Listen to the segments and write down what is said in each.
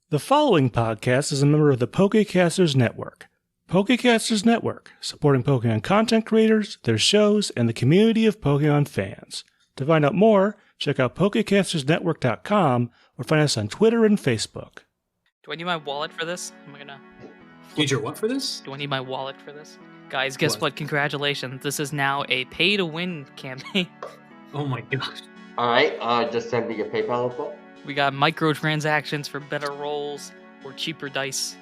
The following podcast is a member of the Pokecasters Network. Pokecasters Network, supporting Pokemon content creators, their shows, and the community of Pokemon fans. To find out more, check out PokecastersNetwork.com or find us on Twitter and Facebook. Do I need my wallet for this? Am I gonna... Need your what for this? Do I need my wallet for this? Guys, guess what? Congratulations. This is now a pay-to-win campaign. Oh my god. Alright, just send me your PayPal info. We got microtransactions for better rolls or cheaper dice.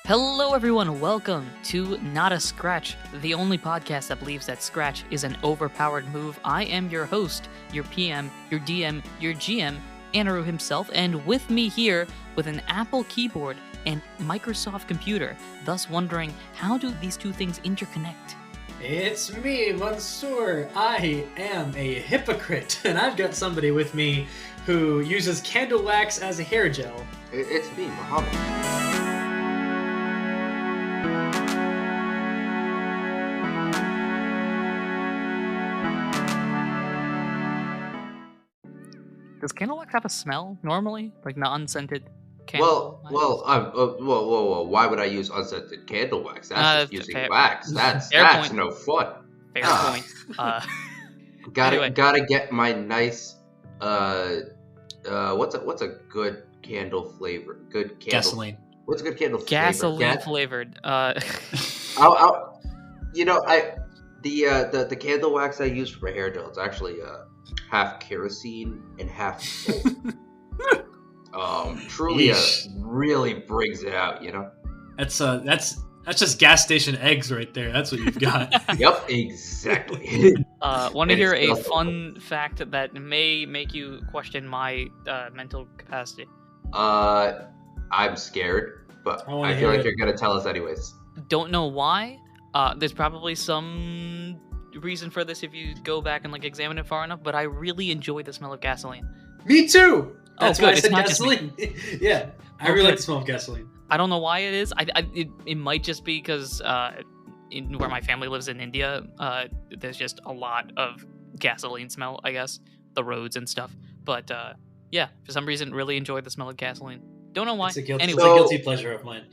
Hello everyone, welcome to Not a Scratch, the only podcast that believes that Scratch is an overpowered move. I am your host, your PM, your DM, your GM, Anirudh himself, and with me here with an Apple keyboard and Microsoft computer, thus wondering how do these two things interconnect? It's me, Mansour. I am a hypocrite, and I've got somebody with me who uses candle wax as a hair gel. It's me, Muhammad. Does candle wax have a smell normally, like non-scented candle? Whoa! Why would I use unscented candle wax? That's just using wax. That's point. No fun. Fair point. Gotta get my nice. What's a good candle flavor? Good candle. Gasoline. What's a good candle flavor? Gasoline flavored. The candle wax I use for my hair gel is actually half kerosene and half salt. Truly really brings it out, you know? That's just gas station eggs right there. That's what you've got. Yep, exactly. Want to hear a fun fact that may make you question my mental capacity? I'm scared, but I feel like you're gonna tell us anyways. Don't know why. There's probably some reason for this if you go back and examine it far enough, but I really enjoy the smell of gasoline. Me too. That's good. why I said It's not gasoline. Yeah, I really like the smell of gasoline. I don't know why it is. It might just be because in where my family lives in India, there's just a lot of gasoline smell, I guess, the roads and stuff. But yeah, for some reason, really enjoy the smell of gasoline. Don't know why. It's a guilty, anyway. guilty pleasure of mine.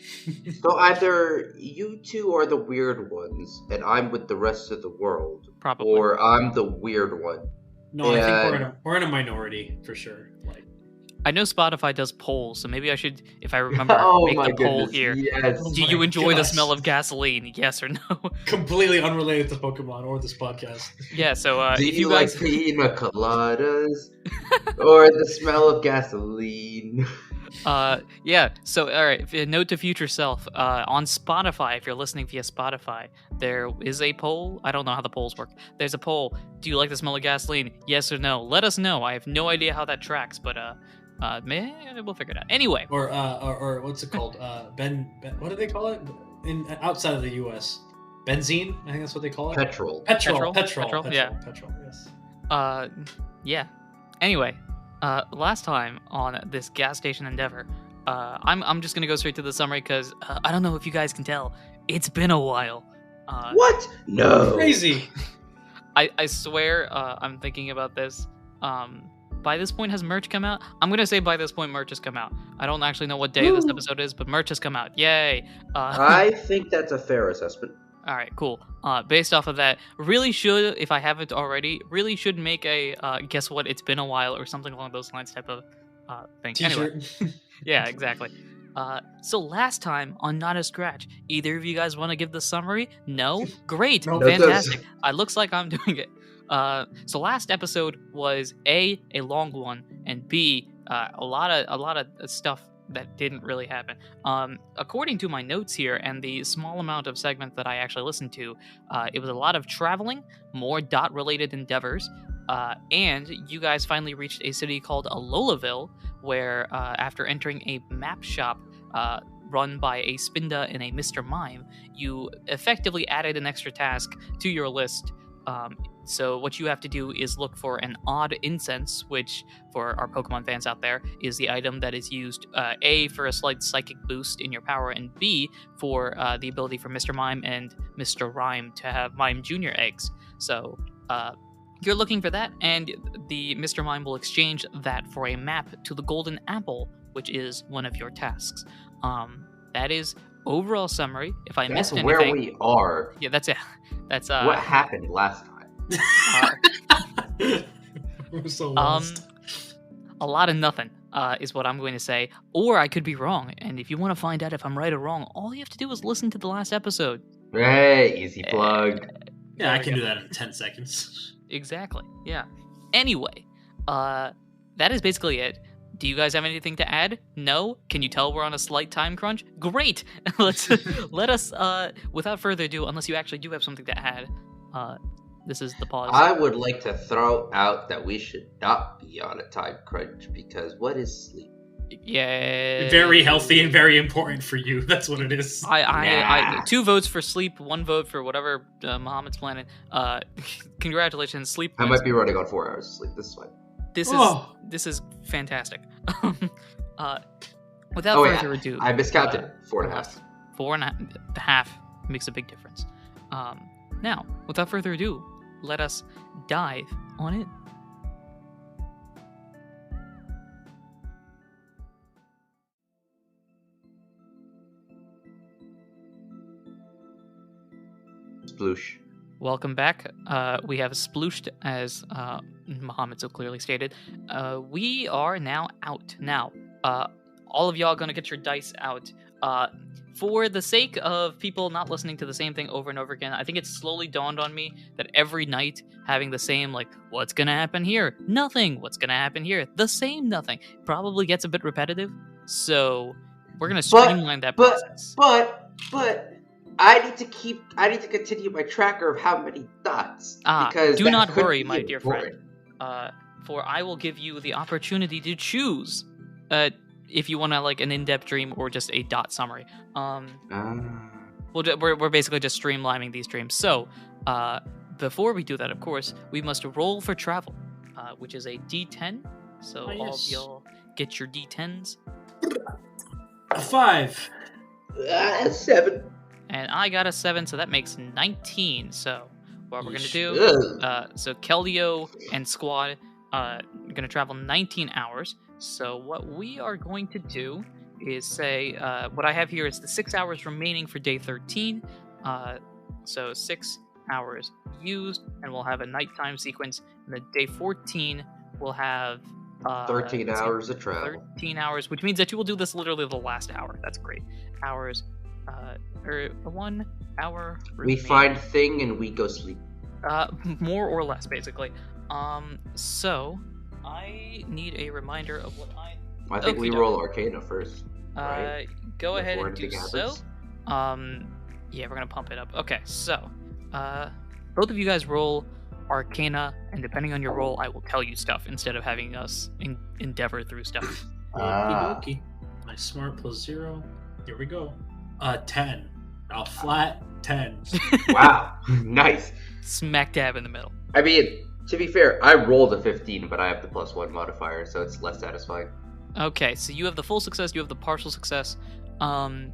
So either you two are the weird ones, and I'm with the rest of the world, Probably. or I'm the weird one. No, I think we're in a minority for sure. I know Spotify does polls, so maybe I should, if I remember, make the poll here. Yes. Do you enjoy the smell of gasoline? Yes or no? Completely unrelated to Pokemon or this podcast. Yeah, so Do if you guys like pina coladas or the smell of gasoline? Yeah, so alright, note to future self, on Spotify, if you're listening via Spotify, there is a poll. I don't know how the polls work. There's a poll. Do you like the smell of gasoline? Yes or no? Let us know. I have no idea how that tracks, but we'll figure it out. Anyway. Or what's it called? What do they call it? Outside of the US. Benzene? I think that's what they call it. Petrol. Petrol. Yeah. Petrol, yes. Yeah. Anyway, last time on this gas station endeavor, I'm just gonna go straight to the summary because I don't know if you guys can tell, it's been a while. What? No. Crazy. I swear, I'm thinking about this. By this point, has merch come out? I'm gonna say by this point, merch has come out. I don't actually know what day this episode is, but merch has come out. Yay! I think that's a fair assessment. All right, cool. Based off of that, really should, if I haven't already, really should make a guess what, it's been a while or something along those lines type of thing. T-shirt. Anyway, yeah, exactly. So last time on Not a Scratch, either of you guys want to give the summary? No? Great, No. fantastic. It looks like I'm doing it. So last episode was A, long one, and B, a lot of stuff that didn't really happen. According to my notes here and the small amount of segments that I actually listened to, it was a lot of traveling, more dot-related endeavors, and you guys finally reached a city called Alolaville, where after entering a map shop run by a Spinda and a Mr. Mime, you effectively added an extra task to your list So what you have to do is look for an odd incense, which for our Pokemon fans out there is the item that is used A, for a slight psychic boost in your power, and B, for the ability for Mr. Mime and Mr. Rhyme to have Mime Jr. eggs. So you're looking for that, and the Mr. Mime will exchange that for a map to the Golden Apple, which is one of your tasks. That is overall summary. If I missed anything, where we are. Yeah, that's it. That's what happened last time. We're so lost. A lot of nothing is what I'm going to say, or I could be wrong. And if you want to find out if I'm right or wrong, all you have to do is listen to the last episode. Hey, easy plug. Yeah, I can do that in 10 seconds. Exactly. Yeah. Anyway, that is basically it. Do you guys have anything to add? No? Can you tell we're on a slight time crunch? Great! Let us, without further ado, unless you actually do have something to add, this is the pause. I would like to throw out that we should not be on a time crunch, because what is sleep? Yeah. Very healthy and very important for you. That's what it is. I 2 votes for sleep, 1 vote for whatever Muhammad's planning. Congratulations, sleep. I might be running on 4 hours of sleep. This is fine. This is fantastic. Without further ado, I miscounted 4.5. 4.5 makes a big difference. Now, without further ado, let us dive on in. Sploosh. Welcome back. We have splooshed, as Muhammad so clearly stated. We are now out. Now, all of y'all gonna get your dice out. For the sake of people not listening to the same thing over and over again, I think it's slowly dawned on me that every night having the same, like, what's gonna happen here? Nothing. What's gonna happen here? The same nothing. Probably gets a bit repetitive. So we're gonna streamline that process. But I need to continue my tracker of how many dots. Because do not worry, my dear friend. For I will give you the opportunity to choose if you want to, like, an in-depth dream or just a dot summary. We're basically just streamlining these dreams. So before we do that, of course, we must roll for travel, which is a D10. So all of y'all get your D10s. 5. 7. And I got a 7, so that makes 19. So what we're going to do, so Keldeo and Squad are going to travel 19 hours. So what we are going to do is say, what I have here is the 6 hours remaining for day 13. So 6 hours used, and we'll have a nighttime sequence. And then day 14, we'll have 13 hours of travel. 13 hours, which means that you will do this literally the last hour. That's great. Hours. Or 1 hour remaining. We find thing and we go sleep. More or less, basically. So I need a reminder of what I think we roll Arcana first. Right? Go ahead and do so. Yeah, we're gonna pump it up. Okay, so both of you guys roll Arcana, and depending on your roll, I will tell you stuff instead of having us endeavor through stuff. Okay. My smart plus 0. Here we go. 10. Now flat 10. Wow, nice. Smack dab in the middle. I mean, to be fair, I rolled a 15, but I have the +1 modifier, so it's less satisfying. Okay, so you have the full success, you have the partial success. No,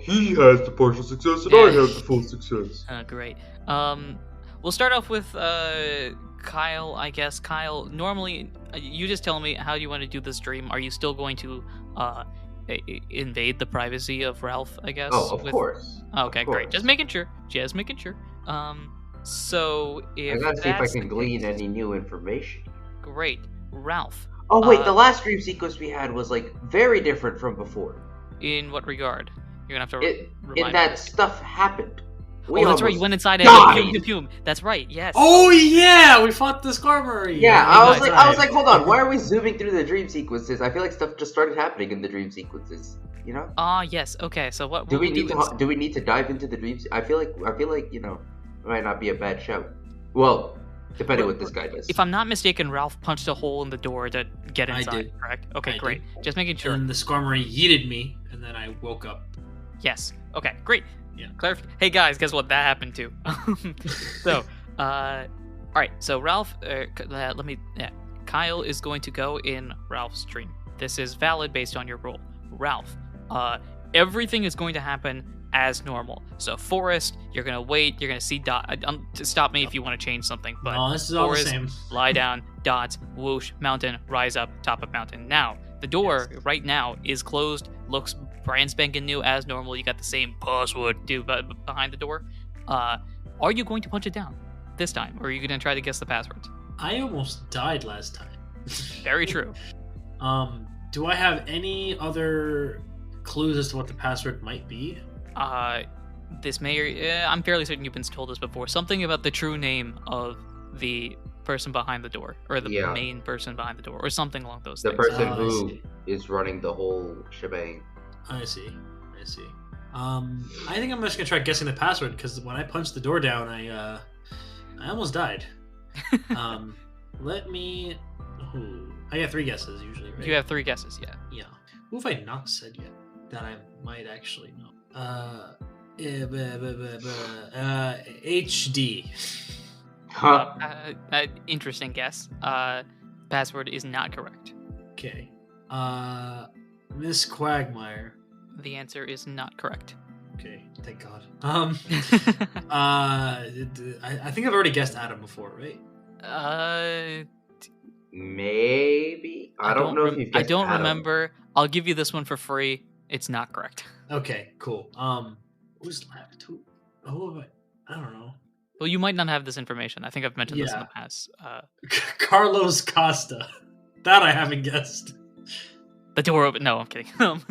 he has the partial success, and I have the full success. Great. We'll start off with Kyle, I guess. Kyle, normally, you just tell me how you want to do this dream. Are you still going to invade the privacy of Ralph, I guess? Oh, of course. Okay, of course. Great. Just making sure. So if I gotta see if I can glean any new information. Great. Ralph. Oh wait, the last dream sequence we had was, like, very different from before. In what regard? You're gonna have to remind in that stuff happened. That's right. You went inside and Pume. That's right. Yes. Oh yeah, we fought the Skarmory. Yeah, I was like, hold on. Why are we zooming through the dream sequences? I feel like stuff just started happening in the dream sequences. You know? Yes. Okay. So what do we need to dive into the dreams? I feel like it might not be a bad show. Well, depending what this guy does. If I'm not mistaken, Ralph punched a hole in the door to get inside. I did. Correct. Okay. I great. did. Just making sure. And the Skarmory yeeted me, and then I woke up. Yes. Okay, great. Yeah. Hey guys, guess what? That happened too. So, all right. So Ralph, Kyle is going to go in Ralph's stream. This is valid based on your roll. Ralph, everything is going to happen as normal. So Forest, you're gonna wait. You're gonna see Dot. Stop me if you want to change something. But No, this is all the Forest, same. lie down. Dots, whoosh, mountain, rise up, top of mountain. Now the door right now is closed. Looks brand spanking new as normal. You got the same password behind the door. Are you going to punch it down this time, or are you going to try to guess the password? I almost died last time. Very true. Do I have any other clues as to what the password might be? This may. I'm fairly certain you've been told this before. Something about the true name of the person behind the door, or the main person behind the door, or something along those The things. person who is running the whole shebang. I see. I think I'm just gonna try guessing the password because when I punched the door down, I almost died. Let me. I got 3 guesses usually, right? You have 3 guesses, yeah. Yeah. Who have I not said yet that I might actually know? HD. Huh? Interesting guess. Password is not correct. Okay. Miss Quagmire. The answer is not correct. Okay, thank God. I think I've already guessed Adam before, right? Maybe. I don't know if you've guessed I don't Adam. remember. I'll give you this one for free. It's not correct. Okay, cool. Who's left? Who have I don't know. Well, you might not have this information. I think I've mentioned this in Yeah. the past. Carlos Costa. That I haven't guessed. The door open. No, I'm kidding. And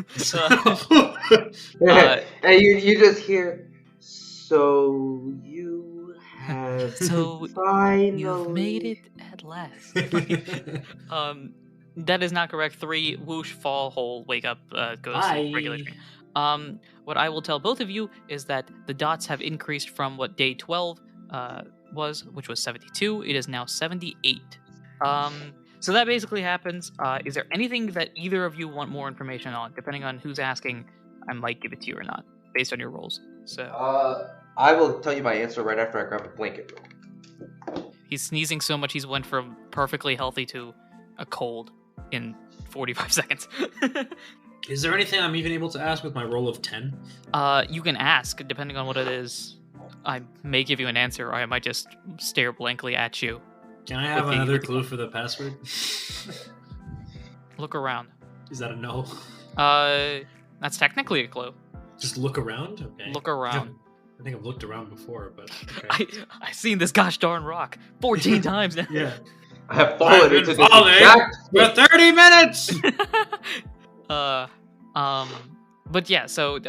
you just hear. So you have finally You've made it at last. That is not correct. 3, whoosh, fall, hole, wake up, goes Bye. regular screen. What I will tell both of you is that the dots have increased from what day 12 was, which was 72. It is now 78. So that basically happens. Is there anything that either of you want more information on? Depending on who's asking, I might give it to you or not, based on your rolls. So I will tell you my answer right after I grab a blanket. he's sneezing so much he's went from perfectly healthy to a cold in 45 seconds. Is there anything I'm even able to ask with my roll of 10? You can ask, depending on what it is. I may give you an answer, or I might just stare blankly at you. Can I have another clue for the password? Look around. Is that a no? That's technically a clue. Just look around? Okay. Look around. I think I've looked around before, but okay. I've seen this gosh darn rock 14 times now. Yeah. I have fallen into this falling exact for 30 minutes! But yeah, so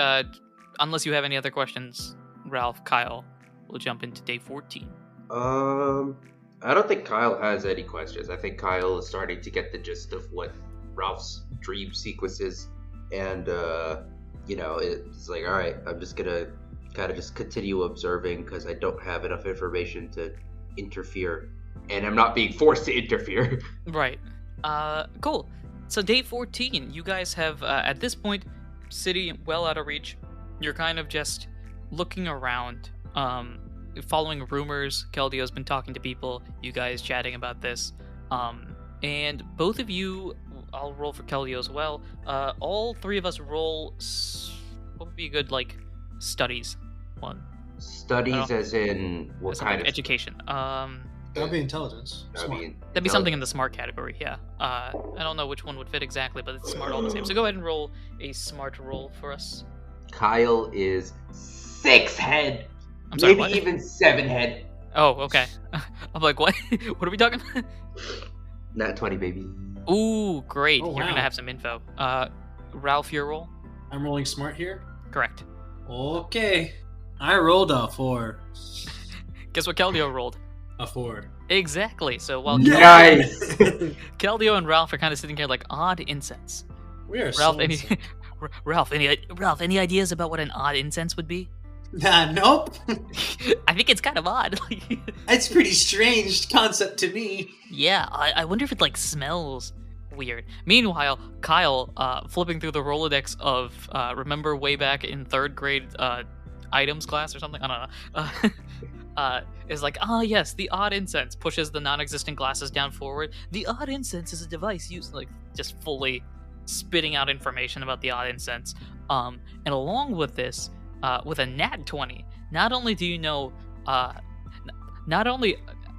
unless you have any other questions, Ralph, Kyle, we'll jump into day 14. I don't think Kyle has any questions. I think Kyle is starting to get the gist of what Ralph's dream sequence is, and it's like, all right, I'm just gonna kind of just continue observing because I don't have enough information to interfere, and I'm not being forced to interfere. Right. Cool. So day 14, you guys have at this point, city well out of reach. You're kind of just looking around, following rumors. Keldio's been talking to people. You guys chatting about this, and both of you. I'll roll for Keldio as well. All 3 of us roll. What would be a good studies one? Studies as in what kind of education? That'd be intelligence. That'd be something in the smart category. Yeah. I don't know which one would fit exactly, but it's smart all the same. So go ahead and roll a smart roll for us. Kyle is 6 head. I'm sorry, maybe what? even 7 head. Oh, okay. I'm like, what? What are we talking? Not 20, baby. Ooh, great. Oh, You're wow. gonna have some info. Ralph, your roll? I'm rolling smart here? Correct. Okay. I rolled a 4. Guess what Keldio rolled? A 4. Exactly. So while Nice. Keldio and Ralph are kind of sitting here like odd incense. We are Ralph, so any Ralph, any ideas about what an odd incense would be? Nope. I think it's kind of odd. It's pretty strange concept to me. Yeah, I wonder if it smells weird. Meanwhile, Kyle, flipping through the Rolodex of, remember way back in 3rd grade items class or something? I don't know. Is like, yes, the odd incense, pushes the non-existent glasses down forward. The odd incense is a device used, like, just fully spitting out information about the odd incense. And along with this, with a nat 20, not only do you know, not only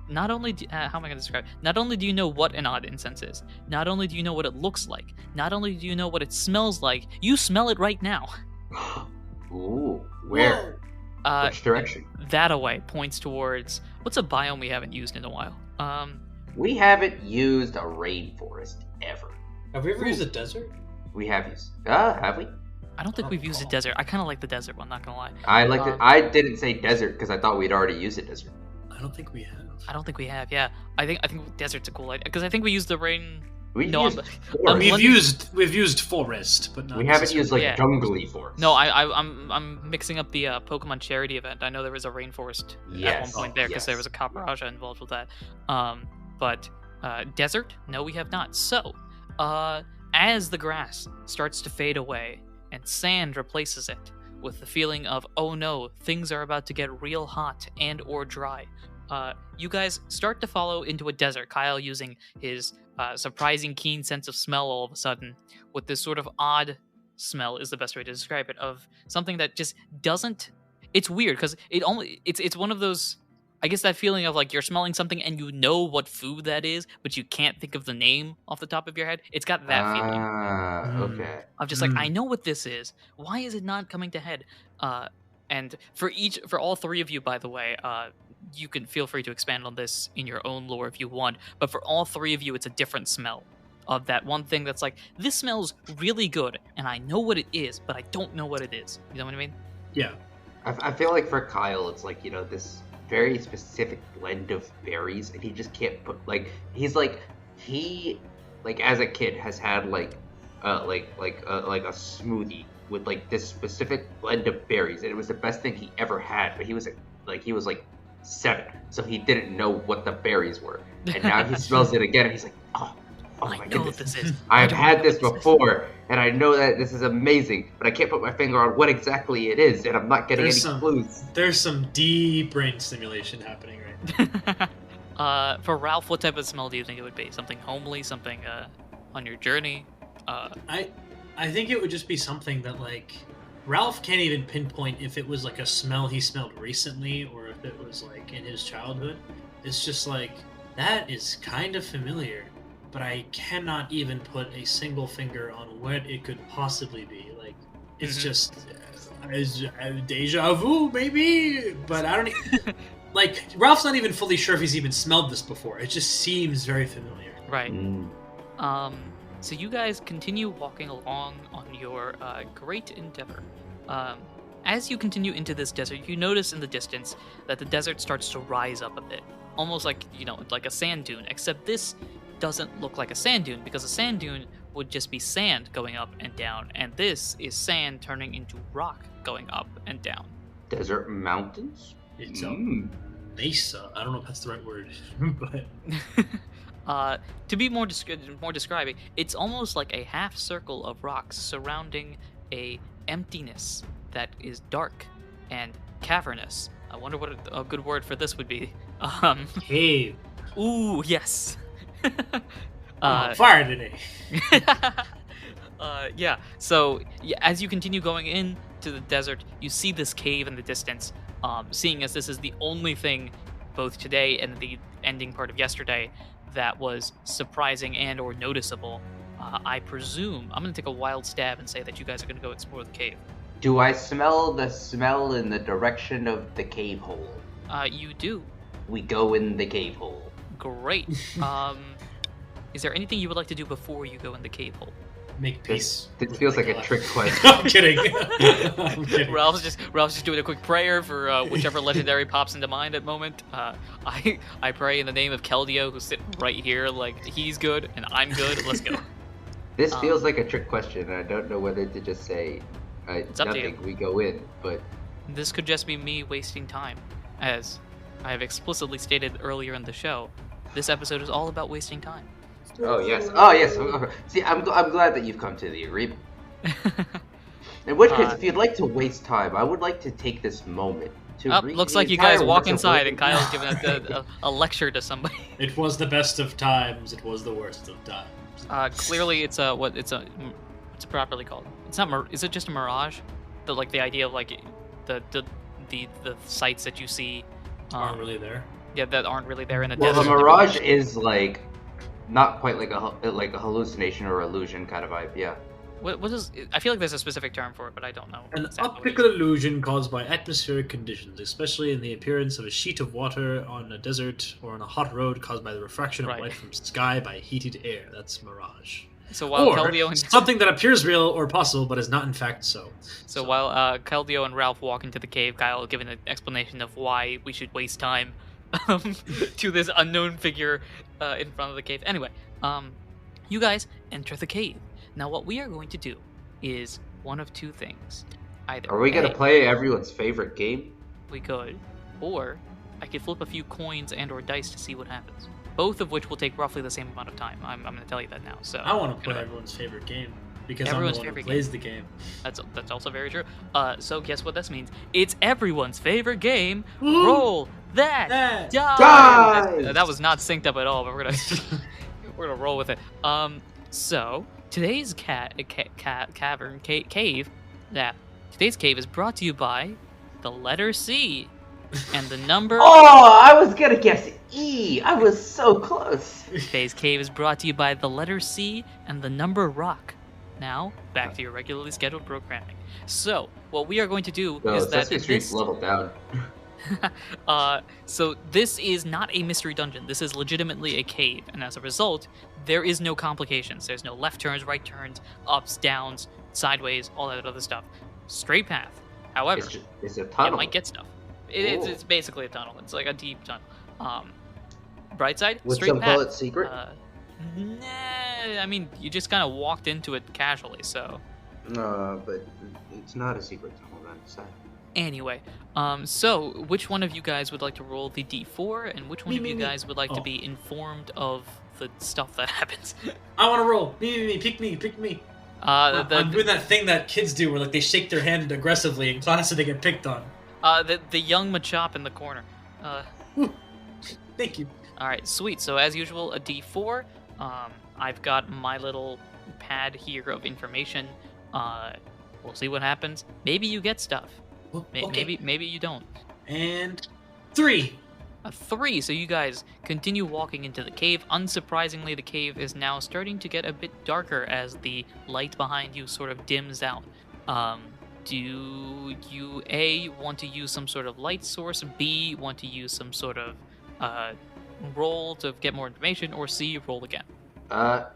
how am I going to describe it? Not only do you know what an odd incense is, not only do you know what it looks like, not only do you know what it smells like, you smell it right now. Ooh, where? Which direction? That away points towards, what's a biome we haven't used in a while? We haven't used a rainforest ever. Have we ever used a desert? We have used. Have we? I don't think we've used a desert. I kind of like the desert one, not gonna lie. I didn't say desert because I thought we'd already used a desert. I don't think we have. I don't think we have. Yeah, I think desert's a cool idea because I think we used the rain. We've used forest, but not. We haven't used like Yeah. jungly forest. No, I'm mixing up the Pokemon charity event. I know there was a rainforest at one Yes. point there because Yes. there was a Caparaja involved with that. But desert? No, we have not. So, as the grass starts to fade away and sand replaces it with the feeling of, oh no, things are about to get real hot and or dry, you guys start to follow into a desert. Kyle using his surprising keen sense of smell all of a sudden with this sort of odd smell is the best way to describe it, of something that just doesn't. It's weird because it's one of those, I guess, that feeling of like you're smelling something and you know what food that is, but you can't think of the name off the top of your head. It's got that feeling. Okay. I'm just like, I know what this is. Why is it not coming to head? And for all 3 of you, by the way, you can feel free to expand on this in your own lore if you want. But for all 3 of you, it's a different smell of that one thing that's like, this smells really good, and I know what it is, but I don't know what it is. You know what I mean? Yeah. I feel like for Kyle, it's like, this very specific blend of berries, and he just can't put he as a kid has had a smoothie with like this specific blend of berries, and it was the best thing he ever had. But he was 7, so he didn't know what the berries were, and now he smells it again, and he's like, oh I my know goodness, what this is. I've had this before, and I know that this is amazing, but I can't put my finger on what exactly it is, and I'm not getting any clues. There's some deep brain stimulation happening right now. For Ralph, what type of smell do you think it would be? Something homely? Something on your journey? I think it would just be something that, like, Ralph can't even pinpoint if it was like a smell he smelled recently or if it was like in his childhood. It's just like, that is kind of familiar, but I cannot even put a single finger on what it could possibly be. Like, it's just deja vu, maybe, but I don't like, Ralph's not even fully sure if he's even smelled this before. It just seems very familiar. Right. So you guys continue walking along on your great endeavor. As you continue into this desert, you notice in the distance that the desert starts to rise up a bit, almost like, like a sand dune, except this doesn't look like a sand dune, because a sand dune would just be sand going up and down, and this is sand turning into rock going up and down. Desert mountains? It's a mesa. I don't know if that's the right word, but... to be more describing, it's almost like a half circle of rocks surrounding a emptiness that is dark and cavernous. I wonder what a good word for this would be. Cave. Ooh, yes. I'm on fire today. Yeah. So as you continue going into the desert, you see this cave in the distance. Seeing as this is the only thing, both today and the ending part of yesterday, that was surprising and or noticeable, I presume I'm going to take a wild stab and say that you guys are going to go explore the cave. Do I smell the smell in the direction of the cave hole? You do. We go in the cave hole. Great. Is there anything you would like to do before you go in the cave hole? Make peace. This feels like a trick question. I'm kidding. I'm kidding. Ralph's just doing a quick prayer for whichever legendary pops into mind at the moment. I pray in the name of Keldeo, who's sitting right here, like, he's good and I'm good. Let's go. This feels like a trick question, and I don't know whether to just say it's up to you. we go in, but... This could just be me wasting time. As I have explicitly stated earlier in the show, this episode is all about wasting time. Oh yes. Oh yes. See, I'm glad that you've come to the agreement. In which case, if you'd like to waste time, I would like to take this moment to read looks the like you guys entire walk works of inside and William- Kyle's giving a lecture to somebody. It was the best of times. It was the worst of times. Clearly, it's what's it properly called? It's not. Is it just a mirage? The idea of like the sights that you see Aren't really there. Yeah, that aren't really there in the Well, desert. the mirage is like not quite like a hallucination or illusion kind of vibe. Yeah. What is? I feel like there's a specific term for it, but I don't know. An exactly what it optical illusion caused by atmospheric conditions, especially in the appearance of a sheet of water on a desert or on a hot road caused by the refraction of Right. light from sky by heated air. That's mirage. is. So while Or Keldeo and something that appears real or possible but is not in fact so. while Keldeo and Ralph walk into the cave, Kyle will give an explanation of why we should waste time to this unknown figure in front of the cave. Anyway, you guys enter the cave. Now, what we are going to do is one of two things. Either Are we gonna A, play everyone's favorite game? we could, or I could flip a few coins and/or dice to see what happens. Both of which will take roughly the same amount of time. I'm going to tell you that now. So I want to play everyone's favorite game because Everyone's I'm the one who favorite plays the game. That's also very true. So guess what this means? It's everyone's favorite game. Woo! Roll that That die. That was not synced up at all, but we're gonna roll with it. So today's today's cave is brought to you by the letter C and the number. Oh, I was gonna guess E. I was so close. Today's cave is brought to you by the letter C and the number rock. Now, back to your regularly scheduled programming. So, what we are going to do No, is that Sesame Street's leveled down. so this is not a mystery dungeon. This is legitimately a cave, and as a result, there is no complications. There's no left turns, right turns, ups, downs, sideways, all that other stuff. Straight path. However, It's a you tunnel. might get stuff. It's basically a tunnel. It's like a deep tunnel. Bright side, With straight some path. bullet secret? Nah, I mean, you just kind of walked into it casually, so. But it's not a secret tunnel then. So. Anyway, so which one of you guys would like to roll the d4, and which one of you guys would like to be informed of the stuff that happens? I want to roll. Me, pick me. I'm doing that thing that kids do where like they shake their hand aggressively in class and they get picked on. The young Machop in the corner. Thank you. All right, sweet. So as usual, a d4. I've got my little pad here of information. We'll see what happens. Maybe you get stuff. Okay. Maybe you don't. And 3. A 3. So you guys continue walking into the cave. Unsurprisingly, the cave is now starting to get a bit darker as the light behind you sort of dims out. Do you A, want to use some sort of light source, B, want to use some sort of roll to get more information, or C, roll again?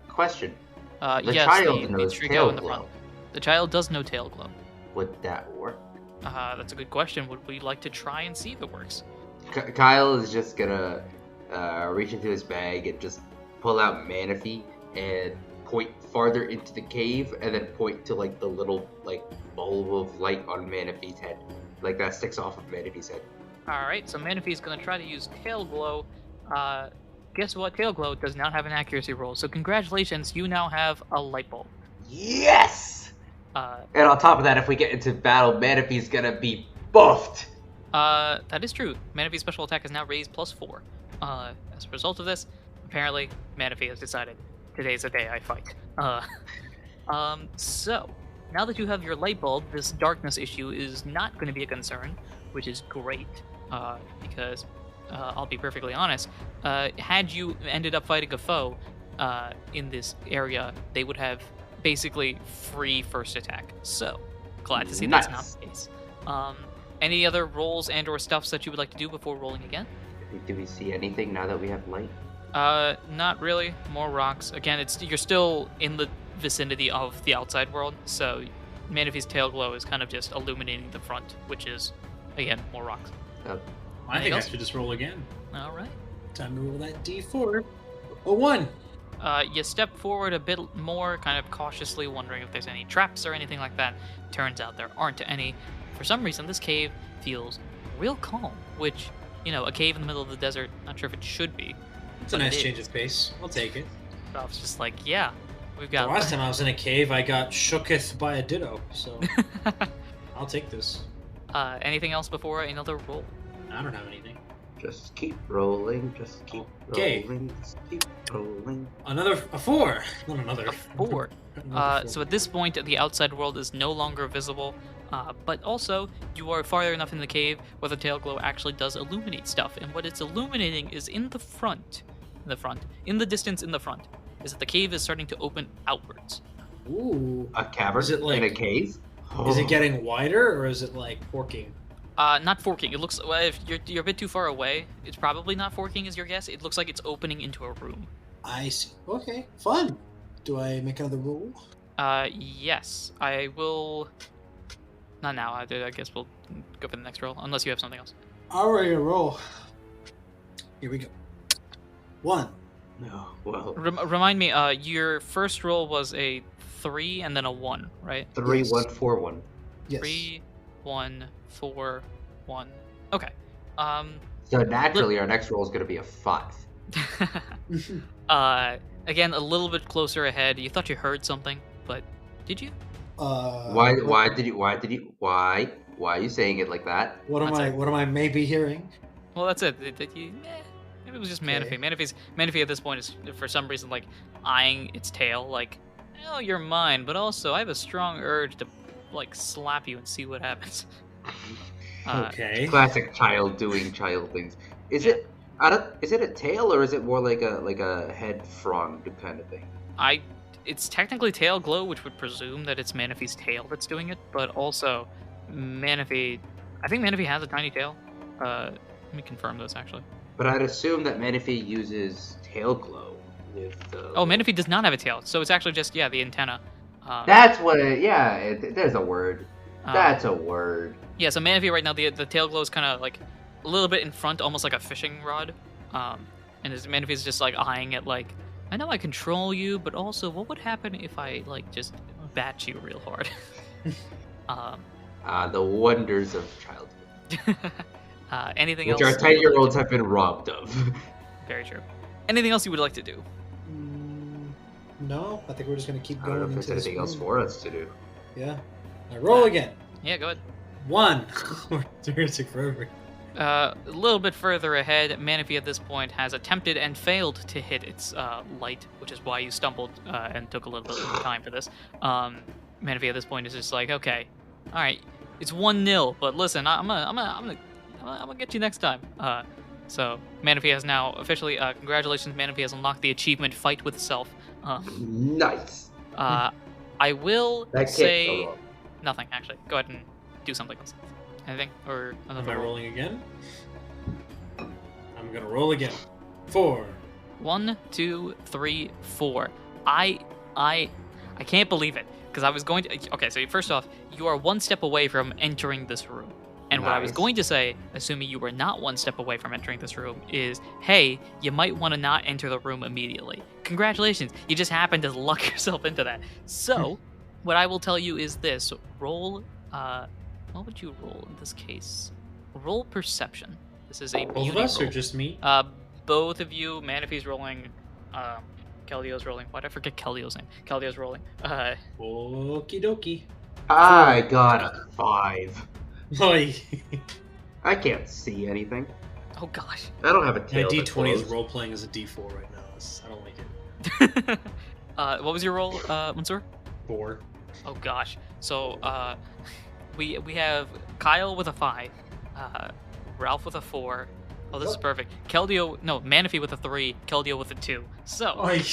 Question. The yes, child the knows Trico tail in the front. glow. The child does know tail glow. Would that work? That's a good question. Would we like to try and see if it works? Kyle is just gonna reach into his bag and just pull out Manaphy and point farther into the cave, and then point to like the little like bulb of light on Manaphy's head, like that sticks off of Manaphy's head. All right, so Manaphy's gonna try to use tail glow. Guess what? Tail glow does not have an accuracy roll. So congratulations, you now have a light bulb. Yes. And on top of that, if we get into battle, Manaphy's gonna be buffed. That is true. Manaphy's special attack is now raised +4. As a result of this, apparently Manaphy has decided today's the day I fight. So now that you have your light bulb, this darkness issue is not going to be a concern, which is great. Because I'll be perfectly honest, had you ended up fighting a foe in this area, they would have basically free first attack. So glad to see that's not the case. Any other rolls and/or stuffs that you would like to do before rolling again? Do we see anything now that we have light? Not really. More rocks. Again, you're still in the vicinity of the outside world, so Manaphy's tail glow is kind of just illuminating the front, which is, again, more rocks. I think I should just roll again. All right. Time to roll that d4. A 1. You step forward a bit more, kind of cautiously, wondering if there's any traps or anything like that. Turns out there aren't any. For some reason, this cave feels real calm, which, a cave in the middle of the desert, not sure if it should be. It's a nice change of pace. I'll take it. Ralph's just like, yeah, we've The got. last time I was in a cave, I got shooketh by a ditto, so I'll take this. Anything else before another roll? I don't have anything. Just keep rolling. Just keep Okay. rolling. Just keep rolling. A 4. Not another. A 4. Another 4. So at this point, the outside world is no longer visible, but also you are farther enough in the cave where the tail glow actually does illuminate stuff, and what it's illuminating is in the distance in the front, is that the cave is starting to open outwards. Ooh. A cavern Is it like- in a cave? Is it getting wider or is it like forking? Not forking. It looks, well, if you're a bit too far away, it's probably not forking is your guess. It looks like it's opening into a room. I see. Okay, fun. Do I make another roll? Yes, I will. Not now. I guess we'll go for the next roll, unless you have something else. Alright, roll. Here we go. 1. No. Well, Remind me. Your first roll was a 3 and then a 1, right? 3, Yes. 1, 4, 1. Yes. 3, 1, 4, 1. Okay. So naturally, our next roll is going to be a 5. Again, a little bit closer ahead. You thought you heard something, but did you? Why are you saying it like that? What am One sec. What am I maybe hearing? Well, that's it. Maybe it was just Okay. Manaphy. Manaphy at this point is, for some reason, like eyeing its tail, like, oh, you're mine, but also I have a strong urge to, like, slap you and see what happens. Okay. Classic child doing child things. Is it a tail or is it more like a head frond kind of thing? It's technically tail glow, which would presume that it's Manaphy's tail that's doing it, but also Manaphy. I think Manaphy has a tiny tail. Let me confirm this actually. But I'd assume that Manaphy uses tail glow with. Oh, Manaphy does not have a tail, so it's actually just the antenna. That's what. There's a word. uh, That's a word. Yeah, so Manaphy right now, the tail glow is kind of like a little bit in front, almost like a fishing rod. And his Manaphy's just like eyeing it like, I know I control you, but also what would happen if I like just bat you real hard? The wonders of childhood, Anything which else? our 10-year-olds have been robbed of. Very true. Anything else you would like to do? No, I think we're just gonna keep I going. don't know if there's into this anything else room. for us to do. Yeah. I roll again. Yeah, go ahead. 1. We're doing it forever. A little bit further ahead, Manaphy at this point has attempted and failed to hit its light, which is why you stumbled and took a little bit of time for this. Manaphy at this point is just like, okay, all right, it's 1-0, but listen, I'm gonna get you next time. So Manaphy has now officially, congratulations, Manaphy has unlocked the achievement Fight with Self. Nice. I will That can't say go wrong. nothing actually. Go ahead and do something else. Anything or Am another I roll? rolling again? I'm gonna roll again. 4. 1, 2, 3, 4. I can't believe it because I was going to. Okay, so first off, you are 1 step away from entering this room, and what I was Nice. going to say, assuming you were not 1 step away from entering this room, is, hey, you might want to not enter the room immediately. Congratulations, you just happened to luck yourself into that. So, what I will tell you is this: roll. What would you roll in this case? Roll perception. This is a Both beauty of us roll. or just me? Both of you. Manaphy's rolling. Keldio's rolling. Why'd I forget Keldio's name? Keldio's rolling. Okie dokie. I got a 5. Oi. I can't see anything. Oh gosh. I don't have a My tail. that D20 is glows. role playing as a D4 right now. I don't like it. What was your roll, Mansour? 4. Oh gosh. So we have Kyle with a 5, Ralph with a 4. Oh, this is perfect. Manaphy with a 3, Keldio with a 2. So Oi.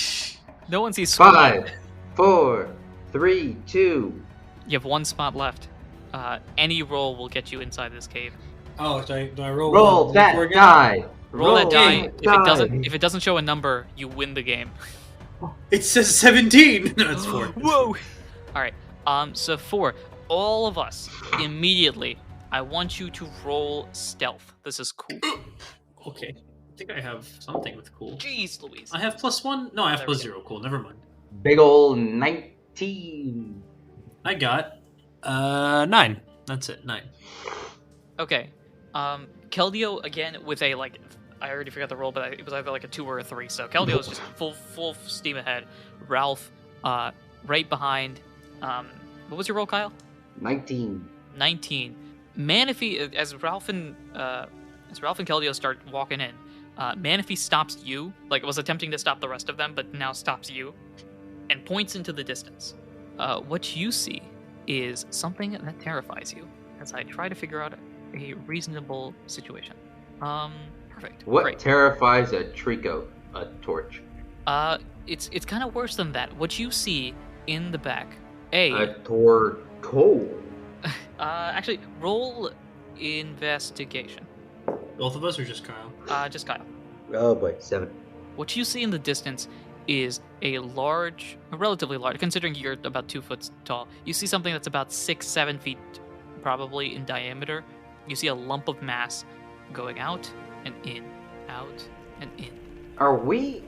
no one sees squat. 5, 4, 3, 2. You have 1 spot left. Any roll will get you inside this cave. Oh, do I roll? Roll one that before again? die. Roll that die. that If it doesn't show a number, you win the game. It says 17. No, it's 4. Whoa! All right. So 4. All of us immediately. I want you to roll stealth. This is cool. Okay. I think I have something with cool. Jeez, Louise. I have +1. No, I have There we +0. Cool. Never mind. Big ol' 19. I got 9. That's it. 9. Okay. Keldio again with a like I already forgot the roll, but it was either like a 2 or a 3. So Keldeo is just full steam ahead. Ralph, right behind. What was your roll, Kyle? 19. 19. Manaphy, as Ralph and Keldeo start walking in, Manaphy stops you, like was attempting to stop the rest of them, but now stops you, and points into the distance. What you see is something that terrifies you, as I try to figure out a reasonable situation. Perfect. What Great. terrifies a Trico? A torch. It's kind of worse than that. What you see in the back, A torco. actually, roll investigation. Both of us or just Kyle? Just Kyle. Oh boy, 7. What you see in the distance is a relatively large, considering you're about 2 foot tall. You see something that's about 6-7 feet, probably in diameter. You see a lump of mass going out and in, out and in. Are we?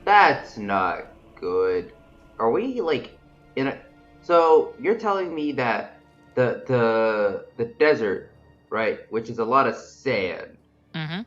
That's not good. Are we like in a? So you're telling me that the desert, right, which is a lot of sand. Mm-hmm.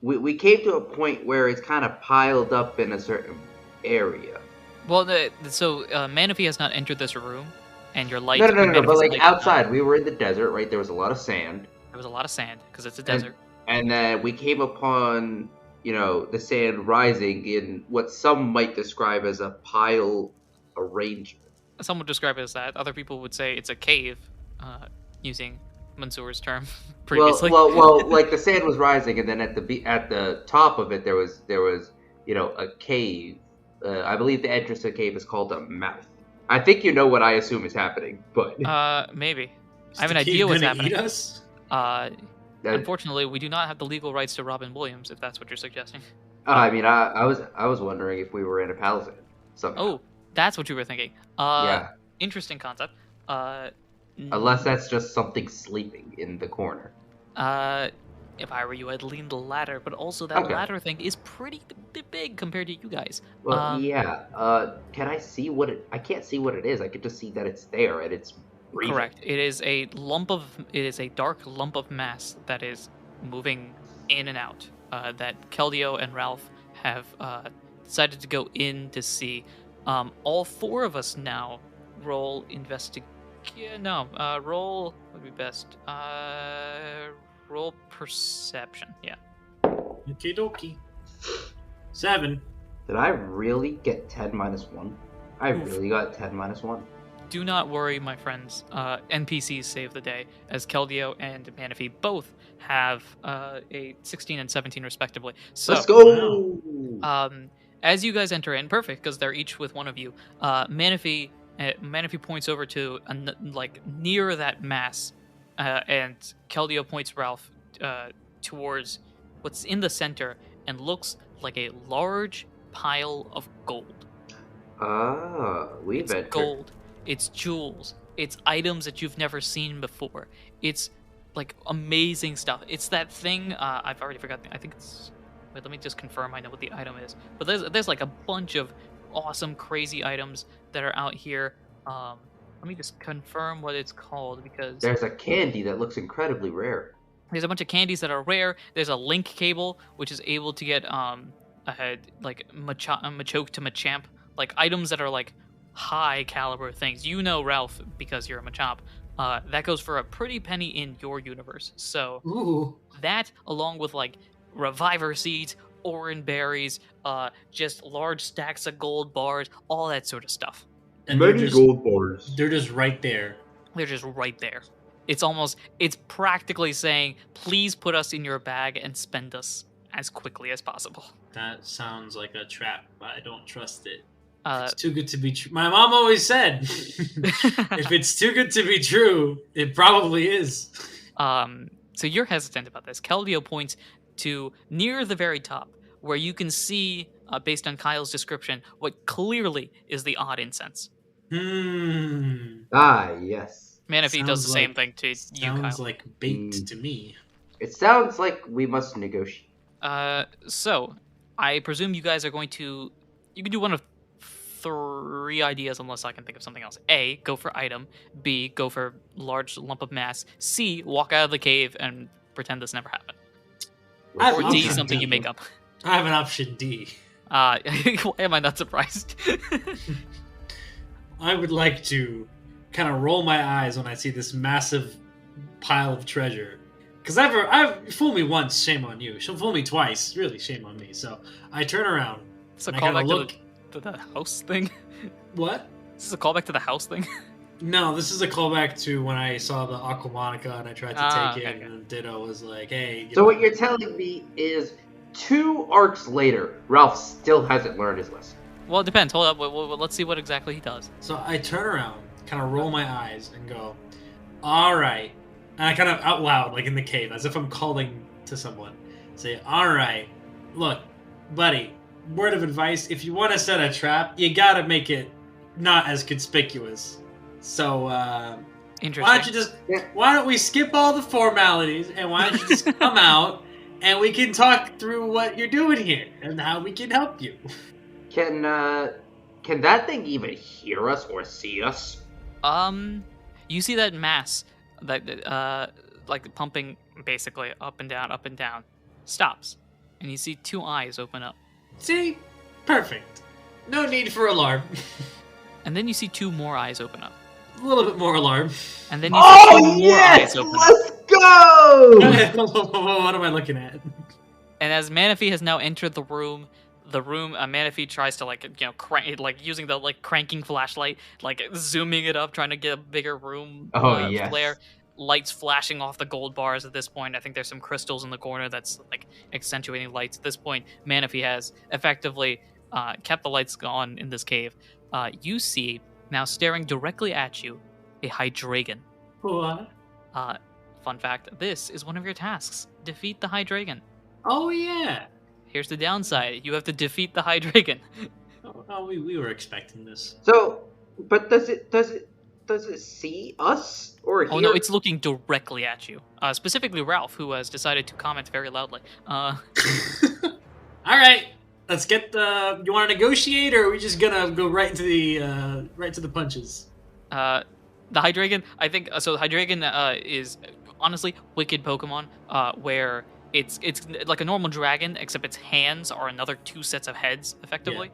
We came to a point where it's kind of piled up in a certain area. Well, so Manaphy has not entered this room, and your light. No. But Manaphy's like light- outside, we were in the desert, right? There was a lot of sand. There was a lot of sand because it's a desert. And then we came upon, the sand rising in what some might describe as a pile arrangement. Some would describe it as that. Other people would say it's a cave, using Mansour's term previously. Well, like the sand was rising, and then at the top of it there was a cave. I believe the entrance to the cave is called a mouth. I think you know what I assume is happening, but maybe. Is I have the an cave idea what's gonna happening. Eat us? Unfortunately, we do not have the legal rights to Robin Williams, if that's what you're suggesting. I mean, I was wondering if we were in a palisade. Somehow. Oh, that's what you were thinking. Yeah. Interesting concept. Unless that's just something sleeping in the corner. If I were you, I'd lean the ladder, but also that Okay. ladder thing is pretty big compared to you guys. Well, yeah. Can I see what it? I can't see what it is. I could just see that it's there and it's breathing. Correct. It is a dark lump of mass that is moving in and out. That Keldeo and Ralph have decided to go in to see. All 4 of us now roll roll would be best. Roll perception. Yeah. Okie dokie. 7. Did I really get 10 minus 1? I Oof. really got 10 minus 1. Do not worry, my friends. NPCs save the day, as Keldeo and Manaphy both have a 16 and 17 respectively. So, Let's go! as you guys enter in, perfect, because they're each with one of you. Manaphy points over to near that mass, and Keldeo points Ralph towards what's in the center and looks like a large pile of gold. We've It's entered. gold. It's jewels. It's items that you've never seen before. It's like amazing stuff. It's that thing. I've already forgotten. I think it's. Wait, let me just confirm. I know what the item is. But there's like a bunch of awesome, crazy items that are out here. Let me just confirm what it's called because There's a candy that looks incredibly rare. there's a bunch of candies that are rare. There's a link cable which is able to get Machoke to Machamp, like items that are like high caliber things. You know, Ralph, because you're a Machamp. That goes for a pretty penny in your universe. So Ooh. that, along with like reviver seeds, oran berries, just large stacks of gold bars, all that sort of stuff. And gold bars. They're just right there. They're just right there. It's practically saying, please put us in your bag and spend us as quickly as possible. That sounds like a trap. I don't trust it. Uh, It's too good to be true. My mom always said, if it's too good to be true, it probably is. So you're hesitant about this. Keldeo points to near the very top, where you can see, based on Kyle's description, what clearly is the odd incense. Yes. Manaphy does the Sounds same like- thing to you, Sounds Kyle. like bait to me. It sounds like we must negotiate. So I presume you guys are going to. You can do one of 3 ideas unless I can think of something else. A, go for item. B, go for large lump of mass. C, walk out of the cave and pretend this never happened. I have Or an D, option something D. you make up. I have an option D. Why am I not surprised? I would like to kind of roll my eyes when I see this massive pile of treasure. Because I've fooled me once, shame on you. She'll fool me twice, really shame on me. So I turn around. It's a and I kinda callback look. to the house thing. What? This is a callback to the house thing. No, this is a callback to when I saw the Aquamonica and I tried to take it, okay. and Ditto was like, "Hey." So what you're telling me is 2 arcs later, Ralph still hasn't learned his lesson. Well, it depends. Hold up. Let's see what exactly he does. So I turn around, kind of roll my eyes, and go, "All right," and I kind of out loud, like in the cave, as if I'm calling to someone, say, "All right, look, buddy. Word of advice: if you want to set a trap, you gotta make it not as conspicuous." So, Interesting. why don't we skip all the formalities and why don't you just come out and we can talk through what you're doing here and how we can help you. Can that thing even hear us or see us? You see that mass that like pumping basically up and down, stops, and you see 2 eyes open up, See? Perfect. No need for alarm. and then you see 2 more eyes open up, A little bit more alarm. and then you see 2 more eyes open up. Let's go! What am I looking at? And as Manaphy has now entered the room, Manaphy tries to using the cranking flashlight, zooming it up, trying to get a bigger room. Yes. Flare, lights flashing off the gold bars at this point. I think there's some crystals in the corner that's accentuating lights. At this point, Manaphy has effectively kept the lights on in this cave. You see now staring directly at you a Hydreigon. What? Fun fact: this is one of your tasks. Defeat the Hydreigon. Oh, yeah. Here's the downside: you have to defeat the Hydreigon. Oh, we were expecting this. So, but does it see us or hear? Oh no, it's looking directly at you. Specifically Ralph, who has decided to comment very loudly. All right, let's get the. You want to negotiate, or are we just gonna go right into the punches? The Hydreigon, I think. So the Hydreigon is honestly wicked Pokemon. Where it's like a normal dragon, except its hands are another 2 sets of heads, effectively.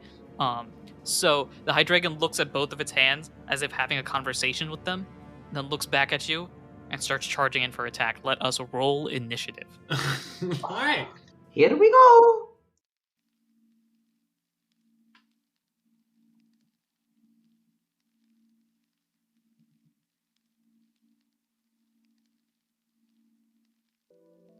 So the Hydreigon looks at both of its hands as if having a conversation with them, then looks back at you and starts charging in for attack. Let us roll initiative. All right. Here we go.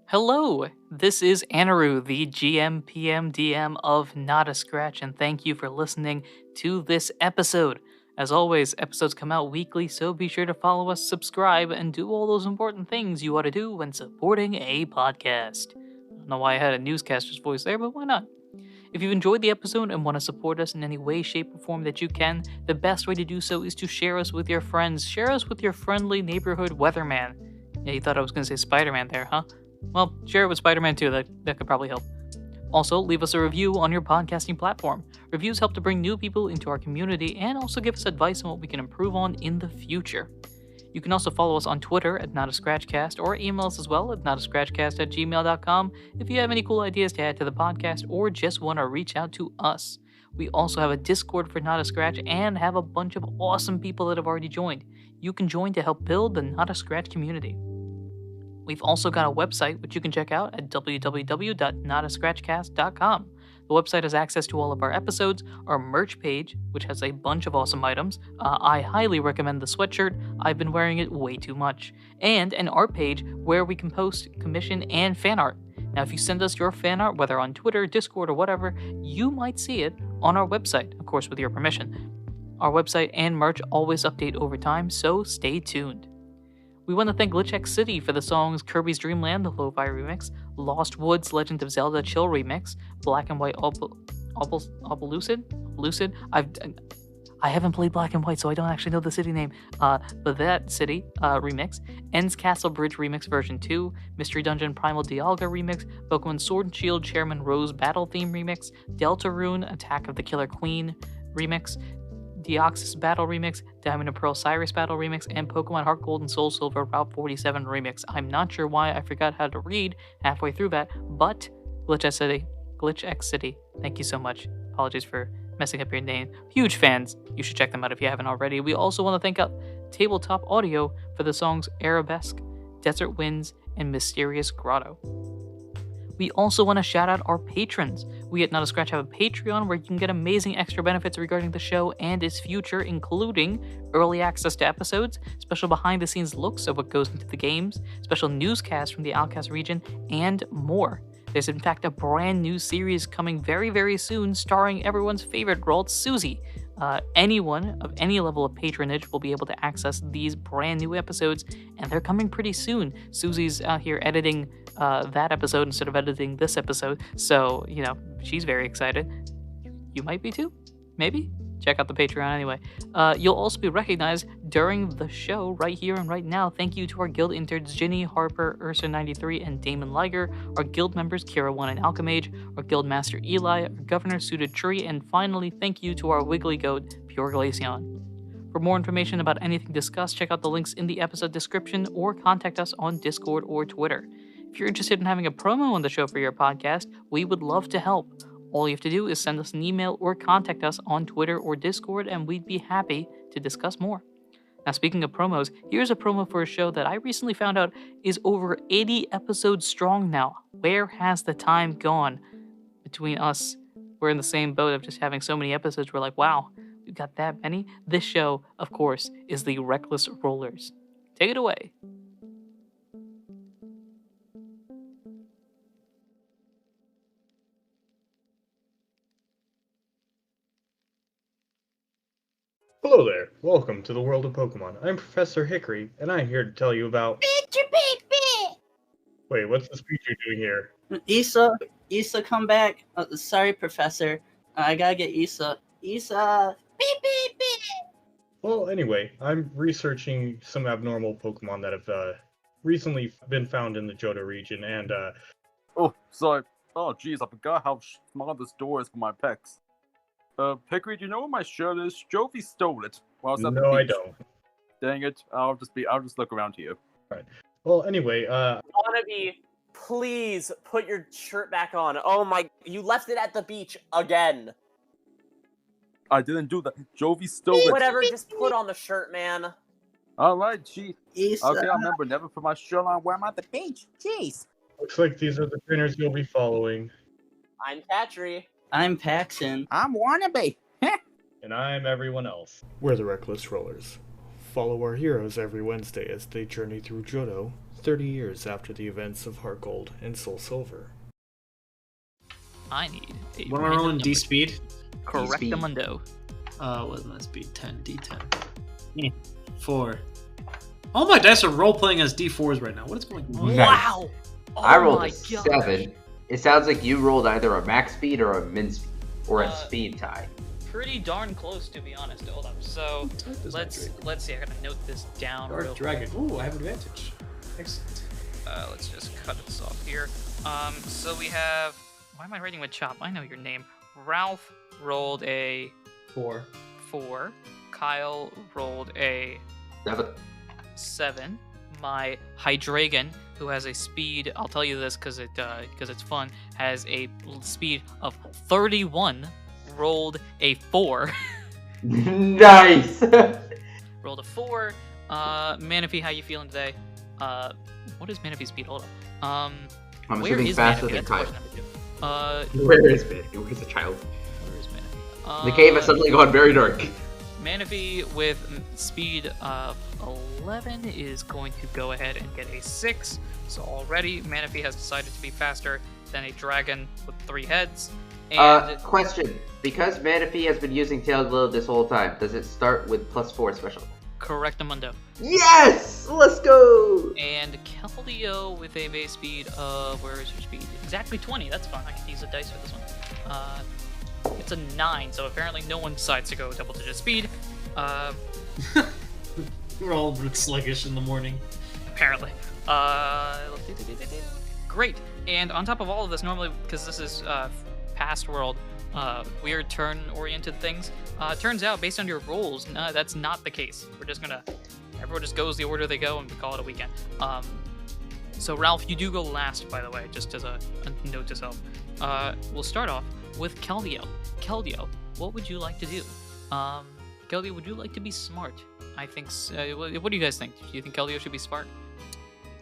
Hello, this is Anirudh, the GM, PM, DM of Not a Scratch, and thank you for listening to this episode. As always, episodes come out weekly, so be sure to follow us, subscribe, and do all those important things you ought to do when supporting a podcast. I don't know why I had a newscaster's voice there, but why not? If you've enjoyed the episode and want to support us in any way, shape, or form that you can, the best way to do so is to share us with your friends. Share us with your friendly neighborhood weatherman. Yeah, you thought I was going to say Spider-Man there, huh? Well, share it with Spider-Man too, that could probably help. Also, leave us a review on your podcasting platform. Reviews help to bring new people into our community and also give us advice on what we can improve on in the future. You can also follow us on Twitter at NotAScratchCast or email us as well at notascratchcast@gmail.com if you have any cool ideas to add to the podcast or just want to reach out to us. We also have a Discord for Not a Scratch and have a bunch of awesome people that have already joined. You can join to help build the Not a Scratch community. We've also got a website which you can check out at www.notascratchcast.com. The website has access to all of our episodes, our merch page, which has a bunch of awesome items. I highly recommend the sweatshirt. I've been wearing it way too much. And an art page where we can post, commission, and fan art. Now, if you send us your fan art, whether on Twitter, Discord, or whatever, you might see it on our website, of course with your permission. Our website and merch always update over time, so stay tuned. We want to thank Glitch City for the songs Kirby's Dream Land, the Lo-Fi remix, Lost Woods, Legend of Zelda Chill remix, Black and White Lucid. I haven't played Black and White, so I don't actually know the city name. But that city remix, Ends Castle Bridge remix version 2, Mystery Dungeon Primal Dialga remix, Pokemon Sword and Shield Chairman Rose Battle Theme remix, Deltarune Attack of the Killer Queen remix, Deoxys Battle Remix, Diamond and Pearl Cyrus Battle Remix, and Pokemon Heart Gold and Soul Silver Route 47 Remix. I'm not sure why I forgot how to read halfway through that, but Glitch X City, thank you so much. Apologies for messing up your name. Huge fans. You should check them out if you haven't already. We also want to thank Tabletop Audio for the songs Arabesque, Desert Winds, and Mysterious Grotto. We also want to shout out our patrons. We at Not a Scratch have a Patreon where you can get amazing extra benefits regarding the show and its future, including early access to episodes, special behind-the-scenes looks of what goes into the games, special newscasts from the Outcast region, and more. There's in fact a brand new series coming very, very soon starring everyone's favorite girl, Susie. Anyone of any level of patronage will be able to access these brand new episodes, and they're coming pretty soon. Susie's out here editing that episode instead of editing this episode, so, she's very excited. You might be too? Maybe? Check out the Patreon anyway. You'll also be recognized during the show right here and right now. Thank you to our guild interns Ginny, Harper, Ursa93, and Damon Liger, our guild members Kira1 and Alchemage, our guild master Eli, our governor Suited Tree, and finally thank you to our wiggly goat Pure Glaceon. For more information about anything discussed, check out the links in the episode description or contact us on Discord or Twitter. If you're interested in having a promo on the show for your podcast, we would love to help. All you have to do is send us an email or contact us on Twitter or Discord, and we'd be happy to discuss more. Now, speaking of promos, here's a promo for a show that I recently found out is over 80 episodes strong now. Where has the time gone? Between us, we're in the same boat of just having so many episodes. We're like, wow, we've got that many? This show, of course, is the Reckless Rollers. Take it away. Hello there, welcome to the world of Pokemon. I'm Professor Hickory, and I'm here to tell you about... Wait, what's the speech you're doing here? Issa, come back. Sorry, Professor. I gotta get Issa. Issa! Beep, beep, beep! Well, anyway, I'm researching some abnormal Pokemon that have recently been found in the Johto region, and Oh, sorry. Oh, jeez, I forgot how small this door is for my pecs. Hickory, do you know where my shirt is? Jovi stole it while I was at the beach. No, I don't. Dang it! I'll just look around here. Right. Well, anyway, Wannabe, please put your shirt back on. Oh my, you left it at the beach again. I didn't do that. Jovi stole it. Whatever, just put on the shirt, man. All right, jeez. Issa. Okay, I remember never put my shirt on when I'm at the beach. Jeez. looks like these are the trainers you'll be following. I'm Patry. I'm Paxton. I'm Wannabe. And I'm everyone else. We're the Reckless Rollers. Follow our heroes every Wednesday as they journey through Johto, 30 years after the events of Heart Gold and Soul Silver. I need a What am I rolling? D speed? Correctamundo. Wasn't that speed? 10, D10. 4. All my dice are role playing as D4s right now. What is going on? Nice. Wow! Oh I rolled my a gosh. 7. It sounds like you rolled either a max speed or a min speed, or a speed tie. Pretty darn close, to be honest. Hold up. So let's see. I gotta note this down. Dark real Dragon. quick. Ooh, I have advantage. Excellent. Let's just cut this off here. So we have. Why am I writing with Chop? I know your name. Ralph rolled a 4. 4. Kyle rolled a 7. My Hydreigon, who has a speed, I'll tell you this because it's fun, has a speed of 31, rolled a 4. Nice! Rolled a 4. Manaphy, how you feeling today? What is Manaphy's speed? Hold up. I'm Where assuming is faster Manaphy? than That's Kyle. question number 2. Where is Manaphy? Where's the child? Where is Manaphy? The cave has suddenly gone very dark. Manaphy with speed of 11 is going to go ahead and get a 6. So already Manaphy has decided to be faster than a dragon with 3 heads. And Question. Because Manaphy has been using Tail Glow this whole time, does it start with +4 special? Correctamundo. Yes! Let's go! And Keldeo with a base speed of, where is your speed? Exactly 20. That's fine. I can use a dice for this one. It's a 9, so apparently no one decides to go double-digit speed. We're all sluggish in the morning. Apparently. Great. And on top of all of this, normally, because this is past world, weird turn-oriented things. Turns out, based on your rolls, no, that's not the case. We're just gonna, everyone just goes the order they go, and we call it a weekend. So Ralph, you do go last, by the way, just as a note to self. We'll start off with Keldeo. Keldeo, what would you like to do? Keldeo, would you like to be smart? I think. What do you guys think? Do you think Keldeo should be smart?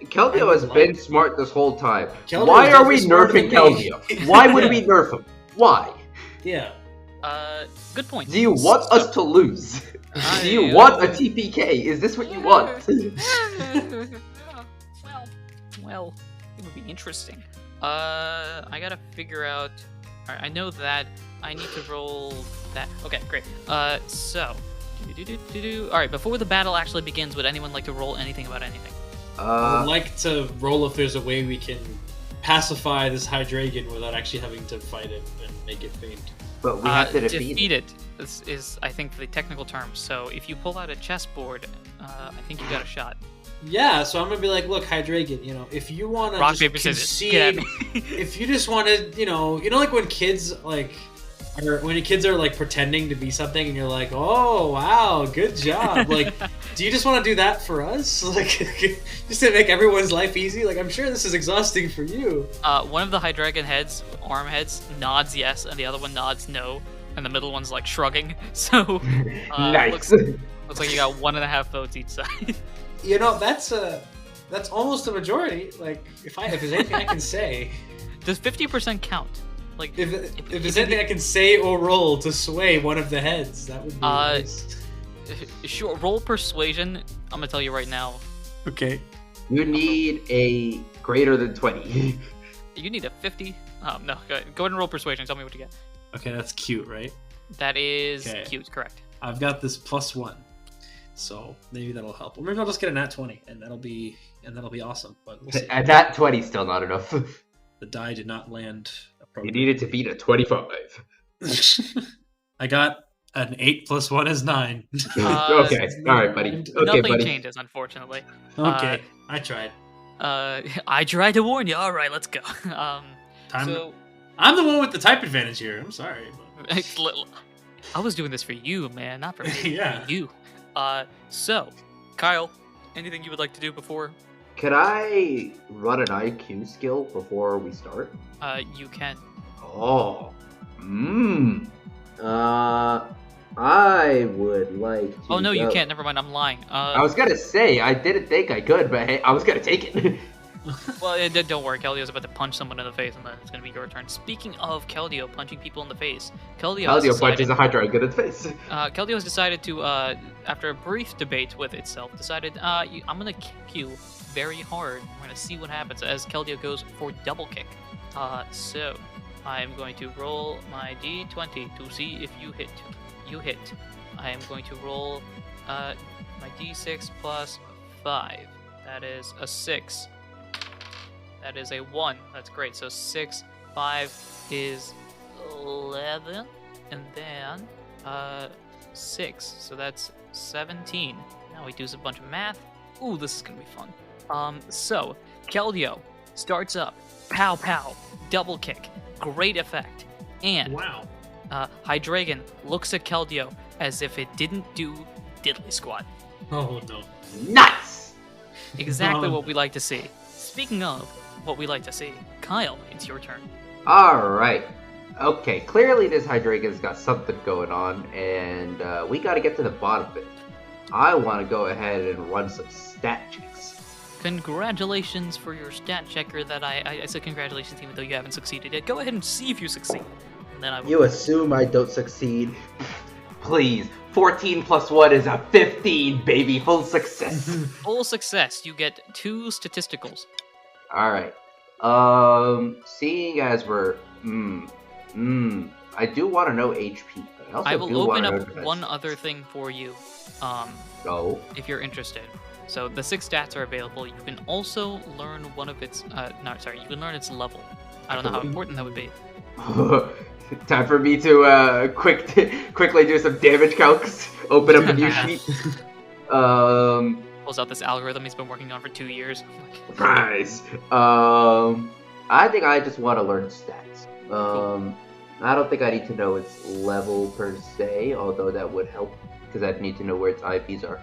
Keldeo has been smart this whole time. Keldeo Why is are we definitely nerfing smarter than me. Keldeo? Why would we nerf him? Why? Yeah. Good point. Do you want us to lose? Do you want a TPK? Is this what you want? Well, it would be interesting. I gotta figure out. Alright, I know that I need to roll that. Okay, great. So. Alright, before the battle actually begins, would anyone like to roll anything about anything? I would like to roll if there's a way we can pacify this Hydreigon without actually having to fight it and make it faint. But we have to defeat it. This is, I think, the technical term. So if you pull out a chessboard, I think you got a shot. Yeah, so I'm gonna be like, look, Hydreigon, if you want to Rock, just paper, scissors. Get at me. if you just want to, like when kids when kids are like pretending to be something, and you're like, oh wow, good job. Like, do you just want to do that for us? Like, just to make everyone's life easy? Like, I'm sure this is exhausting for you. One of the Hydreigon arm heads, nods yes, and the other one nods no, and the middle one's like shrugging. So, nice. Looks like you got 1.5 votes each side. That's almost a majority. Like, if there's anything I can say. Does 50% count? Like, if there's anything I can say or roll to sway one of the heads, that would be nice. Sure, roll persuasion. I'm gonna tell you right now. Okay. You need a greater than 20. You need a 50. No, go ahead and roll persuasion. Tell me what you get. Okay, that's cute, right? That is cute, correct. I've got this +1, so maybe that'll help. Or maybe I'll just get a nat 20, and that'll be awesome. But we'll see. And that 20 is still not enough. The die did not land. You needed to beat a 25. I got an 8 + 1 is 9. Okay, all right, buddy. Okay, nothing buddy. changes, unfortunately. Okay, I tried. I tried to warn you. All right, let's go. I'm the one with the type advantage here. I'm sorry. I was doing this for you, man, not for me. Yeah. For you. So, Kyle, anything you would like to do before? Could I run an IQ skill before we start? You can. Oh. I would like to. Oh no, you can't. Never mind. I'm lying. I was gonna say I didn't think I could, but hey, I was gonna take it. Well, don't worry. Keldeo's about to punch someone in the face, and then it's gonna be your turn. Speaking of Keldeo punching people in the face, Keldeo punches a Hydreigon in the face. Keldeo has decided to, after a brief debate with itself, decided, I'm gonna kick you very hard. We're gonna see what happens as Keldeo goes for double kick. So I'm going to roll my d20 to see if you hit. You hit. I am going to roll my d6 plus 5. That is a 6. That is a 1. That's great. So 6, 5 is 11, and then 6. So that's 17. Now we do a bunch of math. Ooh, this is gonna be fun. So Keldeo starts up. Pow pow. Double kick. Great effect. And wow. Hydreigon looks at Keldeo as if it didn't do diddly squat. Oh no. Nice! Exactly what we like to see. Speaking of what we like to see, Kyle, it's your turn. Alright. Okay, clearly this Hydreigon's got something going on, and we gotta get to the bottom of it. I want to go ahead and run some stat checks. Congratulations for your stat checker that I said congratulations even though you haven't succeeded yet. Go ahead and see if you succeed. And then I will. You assume I don't succeed? Please. 14 plus 1 is a 15, baby. Full success. Full success. You get 2 statisticals. Alright. Seeing as we're... I do want to know HP. But I will open up one other thing for you. Go. If you're interested. So the 6 stats are available. You can also learn one of its... you can learn its level. I don't know how important that would be. Time for me to quickly do some damage calcs. Open up a new sheet. Pulls out this algorithm he's been working on for 2 years. Surprise! I think I just want to learn stats. Cool. I don't think I need to know its level per se, although that would help because I'd need to know where its IPs are.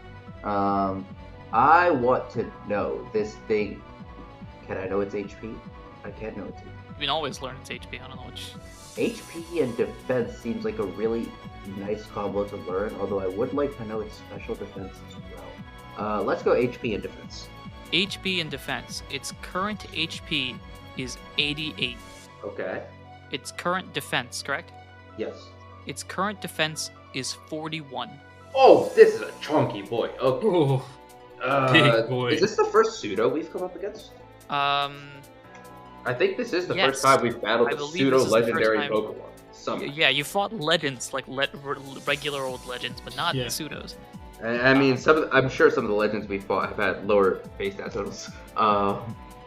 I want to know this thing. Can I know its HP? I can't know its HP. You can always learn its HP. I don't know which. HP and defense seems like a really nice combo to learn, although I would like to know its special defense as well. Let's go HP and defense. HP and defense. Its current HP is 88. Okay. Its current defense, correct? Yes. Its current defense is 41. Oh, this is a chunky boy. Okay. Ooh, big boy. Is this the first pseudo we've come up against? I think this is the Yes. first time we've battled I a believe pseudo this is the first legendary time- Pokemon. Somehow. Yeah, you fought legends, like regular old legends, but not Yeah. pseudos. I mean, I'm sure some of the legends we fought have had lower base stat totals.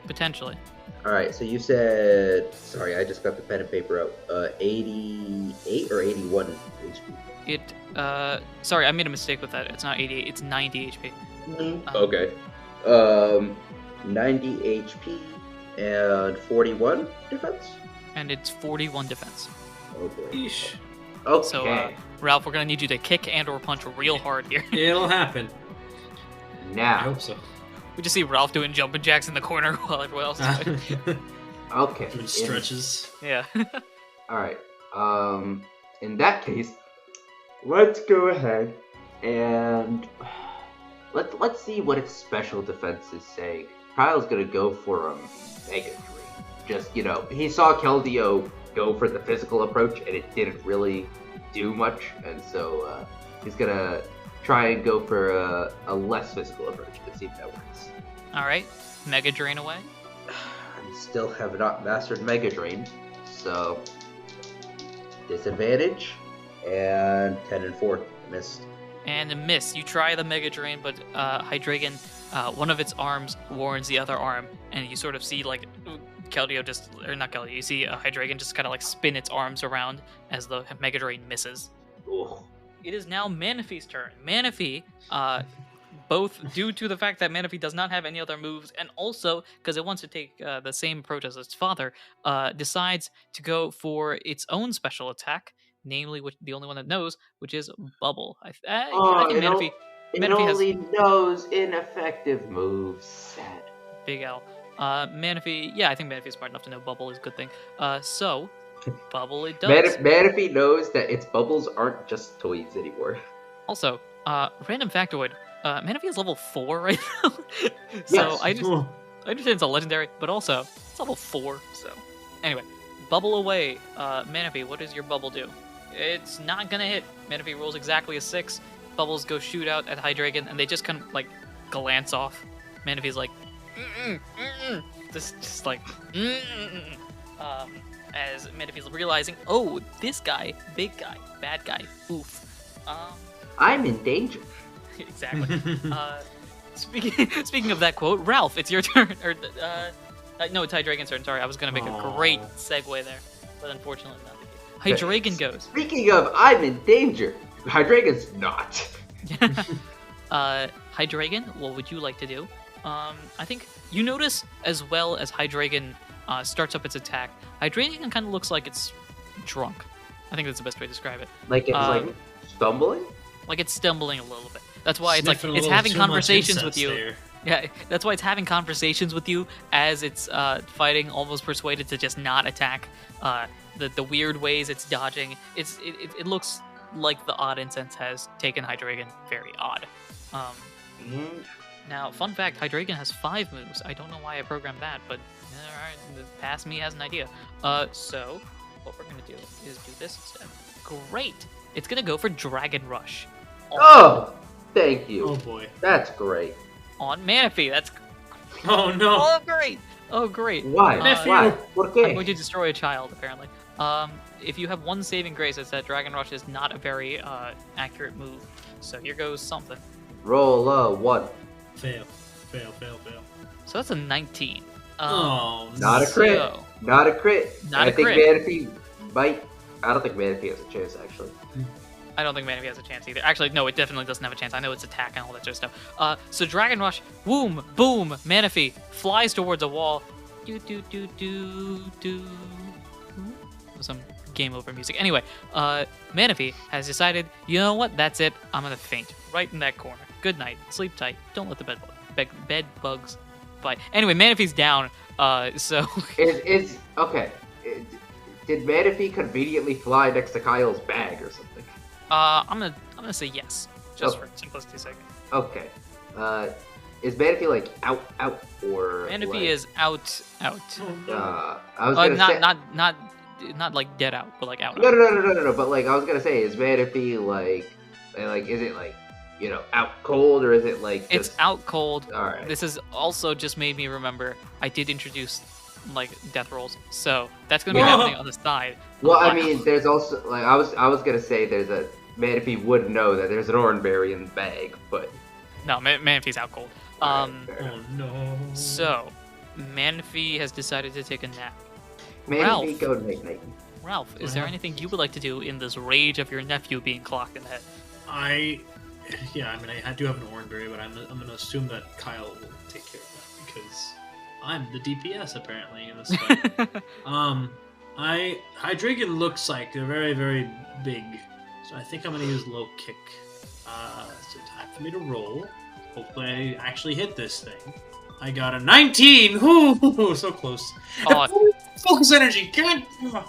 Potentially. All right, so you said, sorry, I just got the pen and paper out. 88 or 81 HP. Sorry, I made a mistake with that. It's not 88, it's 90 HP. Okay. 90 HP and 41 defense. And it's 41 defense. Oh boy. Yeesh. Okay. So, Ralph, we're gonna need you to kick and or punch real hard here. It'll happen. I now. hope so. We just see Ralph doing jumping jacks in the corner while everyone else is doing. Okay. Doing stretches. Yeah. All right. In that case, let's go ahead and let's see what its special defense is saying. Kyle's gonna go for a Mega Drain. Just, he saw Keldeo go for the physical approach and it didn't really do much, and so he's gonna try and go for a less physical approach to see if that works. Alright, Mega Drain away. I still have not mastered Mega Drain, so disadvantage, and 10 and 4, missed. And a miss. You try the Mega Drain, but Hydreigon, one of its arms warns the other arm, and you sort of see like Keldeo not Keldeo, you see Hydreigon just kind of like spin its arms around as the Mega Drain misses. Ugh. It is now Manaphy's turn. Manaphy, both due to the fact that Manaphy does not have any other moves, and also because it wants to take the same approach as its father, decides to go for its own special attack, namely the only one that knows, which is Bubble. I think Manaphy only knows ineffective moves. Sad. Big L. Manaphy, yeah, I think Manaphy is smart enough to know Bubble is a good thing. So, Bubble it does. Manaphy knows that its bubbles aren't just toys anymore. Also, random factoid, Manaphy is level 4 right now. So, Yes. I understand it's a legendary, but also, it's level 4, so. Anyway, Bubble away. Manaphy, what does your Bubble do? It's not gonna hit. Manaphy rolls exactly a 6. Bubbles go shoot out at Hydreigon, and they just kind of, like, glance off. Manaphy's like, just like, as Manaphy's realizing, oh, this guy, big guy, bad guy, oof. I'm in danger. Exactly. Speaking of that quote, Ralph, it's your turn. Or no, it's Hydreigon's turn. Sorry, I was gonna make a great segue there, but unfortunately not the case. Hydreigon goes. Speaking of, I'm in danger. Hydreigon's not. Hydreigon, what would you like to do? I think you notice as well as Hydreigon starts up its attack, Hydreigon kind of looks like it's drunk. I think that's the best way to describe it. Like it's like stumbling? Like it's stumbling a little bit. That's why it's like Sniffing a it's little having too much conversations with incense you. there. Yeah, that's why it's having conversations with you as it's fighting, almost persuaded to just not attack. The weird ways it's dodging. It looks like the odd incense has taken Hydreigon very odd. Now, fun fact, Hydreigon has 5 moves. I don't know why I programmed that, but alright, past me has an idea. So, what we're going to do is do this instead. Great! It's going to go for Dragon Rush. Oh, thank you. Oh boy. That's great. On Manaphy, that's... Oh no. Oh, great! Oh, great. Why? Why? ¿Por I'm qué? going to destroy a child, apparently. If you have one saving grace, it's that Dragon Rush is not a very accurate move. So here goes something. Roll a 1. Fail. So that's a 19. Oh, Not a crit. So, Not a crit. Not I a think crit. Manaphy might. I don't think Manaphy has a chance, actually. I don't think Manaphy has a chance either. Actually, no, it definitely doesn't have a chance. I know it's attack and all that sort of stuff. So Dragon Rush, boom, boom, Manaphy flies towards a wall. Do. some game over music. Anyway, Manaphy has decided, you know what? That's it. I'm gonna faint right in that corner. Good night. Sleep tight. Don't let the bed bugs bite. Anyway, Manaphy's down. So Is okay. Did Manaphy conveniently fly next to Kyle's bag or something? I'm gonna say yes, just for simplicity's sake. Okay. Is Manaphy like out, or Manaphy like, is out. I was gonna say Not like dead out, but like out. no. But like I was gonna say, is Manaphy like is it like out cold, or is it like It's just... out cold. All right. This has also just made me remember I did introduce like death rolls, so that's gonna be happening on the side. Well, I mean, there's also like I was gonna say there's a Manaphy would know that there's an orangeberry in the bag, but No, Manaphy's out cold. Oh no. So Manaphy has decided to take a nap. Manaphy Ralph. go night. Ralph, is there anything you would like to do in this rage of your nephew being clocked in the head? I do have an orangeberry, but I'm gonna assume that Kyle will take care of that because I'm the DPS apparently in this fight. Hydreigon looks like they're very, very big, so I think I'm gonna use low kick. So time for me to roll. Hopefully I actually hit this thing. I got a 19! Ooh, so close. Oh. Focus energy! God!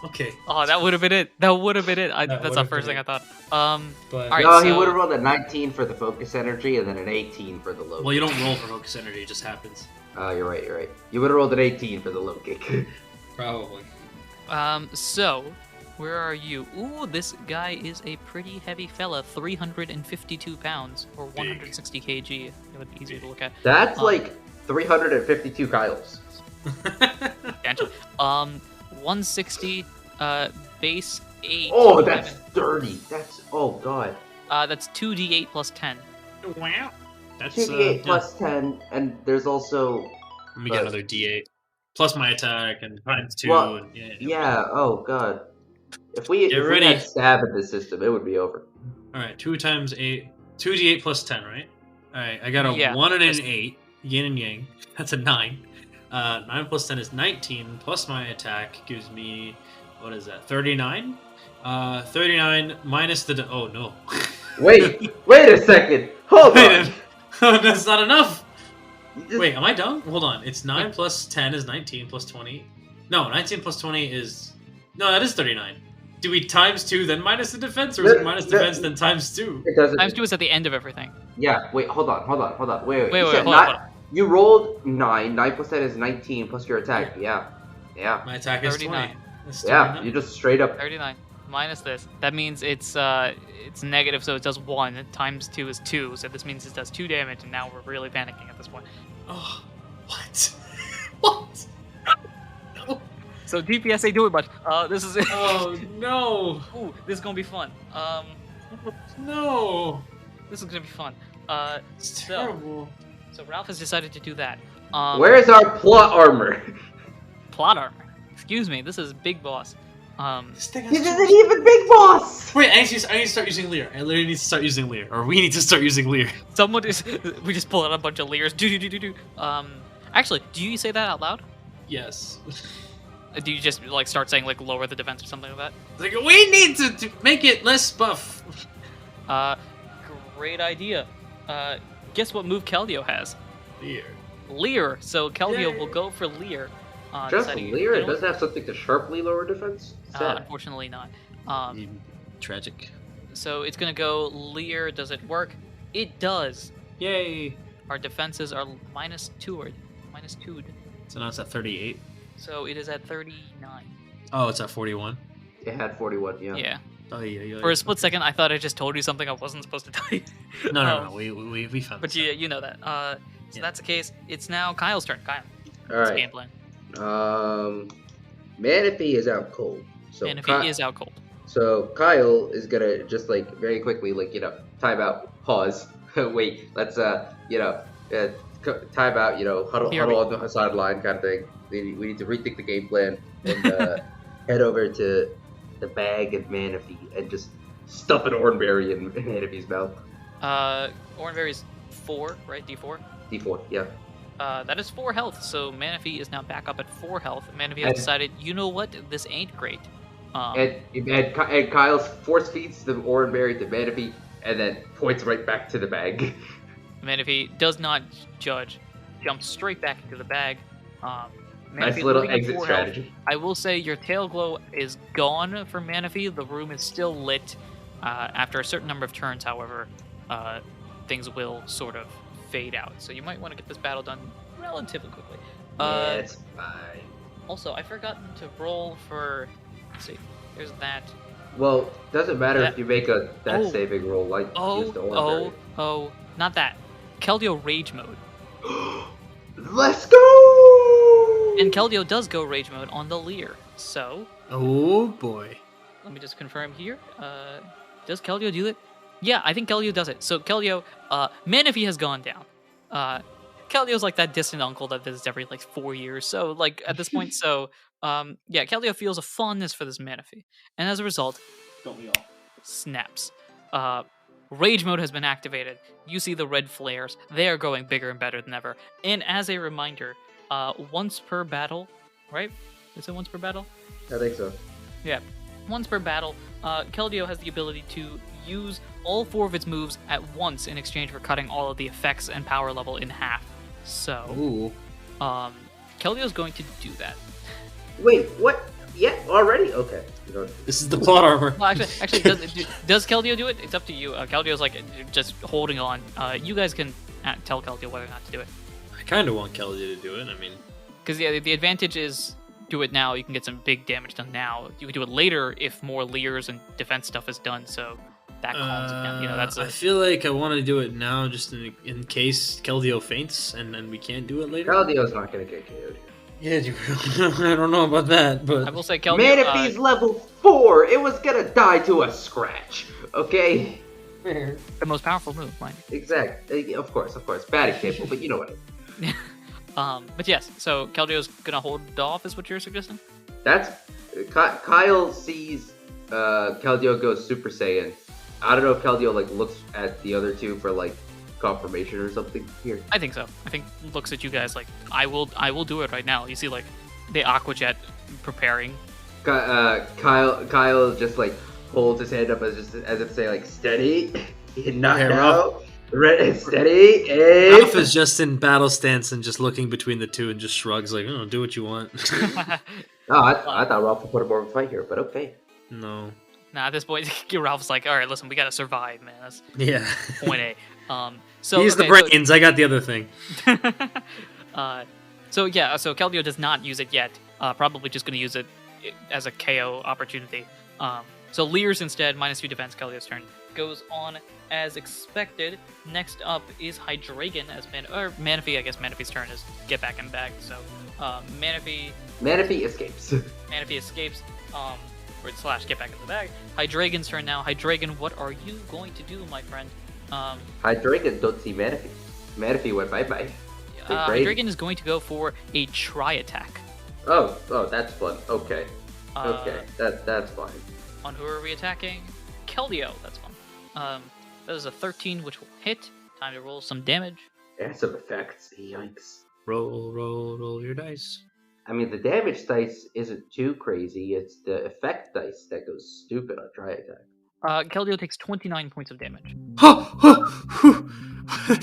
Okay. Oh, that would have been it. That's the would've first thing been I thought. But Alright, No, he so- would have rolled a 19 for the focus energy and then an 18 for the low. well, you don't roll for focus energy; it just happens. Oh, you're right. You would have rolled an 18 for the low kick. Probably. So, where are you? Ooh, this guy is a pretty heavy fella, 352 pounds, or 160 kg. It would be easier to look at. That's like 352 Kyles. Potentially. 160, base 8. Oh, that's dirty. Oh god. That's 2d8 plus 10. Wow. That's 2d8 plus 10, and there's also... Let me get another d8. Plus my attack and times 2. Well, and, yeah, oh god. If we ready. had stab in this system, it would be over. Alright, 2 times 8. 2d8 plus 10, right? Alright, I got a 1 and an 8. Yin and yang. That's a 9. 9 plus 10 is 19. Plus my attack gives me... What is that? 39? 39 minus the... Oh, no. Wait a second! Hold on! That's not enough! Just- Wait, am I dumb? Hold on. It's 9 plus 10 is 19 plus 20. No, 19 plus 20 is... No, that is 39. Do we times 2 then minus the defense, or is it minus defense then times 2? It doesn't... Times 2 is at the end of everything. Yeah, wait, hold on. Wait. Wait, You said hold on. You rolled 9. 9 plus 10 is 19 plus your attack. Yeah. My attack is 39. 20. That's Yeah, 39. you just straight up... 39 minus this. That means it's negative, so it does 1. Times 2 is 2, so this means it does 2 damage, and now we're really panicking at this point. Oh, what? What? No. So DPS ain't doing much. This is it. Oh, no. Ooh, this is gonna be fun. No. This is gonna be fun. It's So- terrible. So Ralph has decided to do that. Where is our plot armor? Plot armor? Excuse me, this is Big Boss. This thing This has isn't even Big Boss! Wait, I need to start using Lear. I literally need to start using Lear. Or we need to start using Lear. We just pull out a bunch of Lears. Do. Actually, do you say that out loud? Yes. Do you just like start saying like lower the defense or something like that? Like, we need to make it less buff. Great idea. Guess what move Keldeo has? Lear. Lear. So Keldeo Yay. will go for Lear. Just deciding- Lear? It it'll- doesn't have something to sharply lower defense? Sad. Unfortunately not. Tragic. So it's gonna go Lear. Does it work? It does. Yay. Our defenses are minus 2. So now it's at 38. So it is at 39. Oh, it's at 41. It had 41, yeah. Yeah. Oh, yeah. For a split second, I thought I just told you something I wasn't supposed to tell you. No. We found But this yeah, out. you know that. So Yeah. that's the case. It's now Kyle's turn. Kyle, what's the game Alright. plan? Manaphy is out cold. So And if he is out cold. So Kyle is gonna just like very quickly, like, time out, pause. Wait, let's time out, huddle on the sideline kind of thing. We need to rethink the game plan and head over to the bag of Manaphy and just stuff an orangeberry in Manaphy's mouth. Orangeberry's 4, right? D4. D4, yeah. That is 4 health. So Manaphy is now back up at 4 health. Manaphy has And- decided, you know what? This ain't great. And Kyle force feeds the Oran Berry to Manaphy and then points right back to the bag. Manaphy does not judge, jumps straight back into the bag. Nice Manaphy little losing exit 4 health. strategy. I will say your tail glow is gone for Manaphy. The room is still lit. After a certain number of turns, however, things will sort of fade out. So you might want to get this battle done relatively quickly. Yeah, it's fine. Also, I forgot to roll for. Let's see. There's that. Well, doesn't matter if you make a death saving roll like use the Oran Berry. Not that. Keldeo Rage Mode. Let's go! And Keldeo does go Rage Mode on the Leer. So. Oh boy. Let me just confirm here. Does Keldeo do it? Yeah, I think Keldeo does it. So Keldeo, Manaphy has gone down. Keldeo's like that distant uncle that visits every like 4 years. So like at this point, yeah, Keldeo feels a fondness for this Manaphy, and as a result, Don't we all? snaps. Rage mode has been activated. You see the red flares. They are going bigger and better than ever. And as a reminder, once per battle, right? Is it once per battle? I think so. Yeah. Once per battle, Keldeo has the ability to use all 4 of its moves at once in exchange for cutting all of the effects and power level in half. So, Keldeo's going to do that. Wait, what? Yeah, already? Okay. This is the plot armor. Well, actually, does Keldeo do it? It's up to you. Keldeo's like just holding on. You guys can tell Keldeo whether or not to do it. I kind of want Keldeo to do it. I mean, because the advantage is do it now. You can get some big damage done now. You can do it later if more Leers and defense stuff is done. So that calms it down. You know, that's. I feel like I want to do it now, just in case Keldeo faints, and then we can't do it later. Keldeo's not gonna get KO'd. Yeah, I don't know about that, but I will say Keldeo. Manaphy's level 4. It was gonna die to a scratch. Okay. The most powerful move, mind you. Exactly. Of course. Bad example, but you know what I mean. But yes, so Keldeo's gonna hold off, is what you're suggesting? That's Kyle sees Keldeo go Super Saiyan. I don't know if Keldeo like looks at the other two for like confirmation or something here. I think so. I think looks at you guys like I will do it right now. You see like the Aqua Jet preparing. Kyle just like holds his hand up as if to say like steady, knocked out. Steady. Ralph is just in battle stance and just looking between the two and just shrugs like, "Oh, do what you want." No, I thought Ralph would put more of a fight here, but okay. No. Nah, at this point, Ralph's like, "All right, listen, we gotta survive, man. That's point A." So he's the brains. I got the other thing. So Keldeo does not use it yet. Probably just gonna use it as a KO opportunity. So Leers instead, -2 defense. Keldeo's turn goes on as expected. Next up is Hydreigon as Manaphy. I guess Manaphy's turn is get back in the bag. So Manaphy escapes. Manaphy escapes. Or / get back in the bag. Hydreigon's turn now. Hydreigon, what are you going to do, my friend? Hydreigon don't see Manaphy. Manaphy went bye-bye. Hydreigon is going to go for a tri-attack. Oh, that's fun. Okay. That's fine. On who are we attacking? Keldeo, that's fun. That is a 13, which will hit. Time to roll some damage. And some effects. Yikes. Roll your dice. I mean, the damage dice isn't too crazy. It's the effect dice that goes stupid on tri-attack. Keldeo takes 29 points of damage.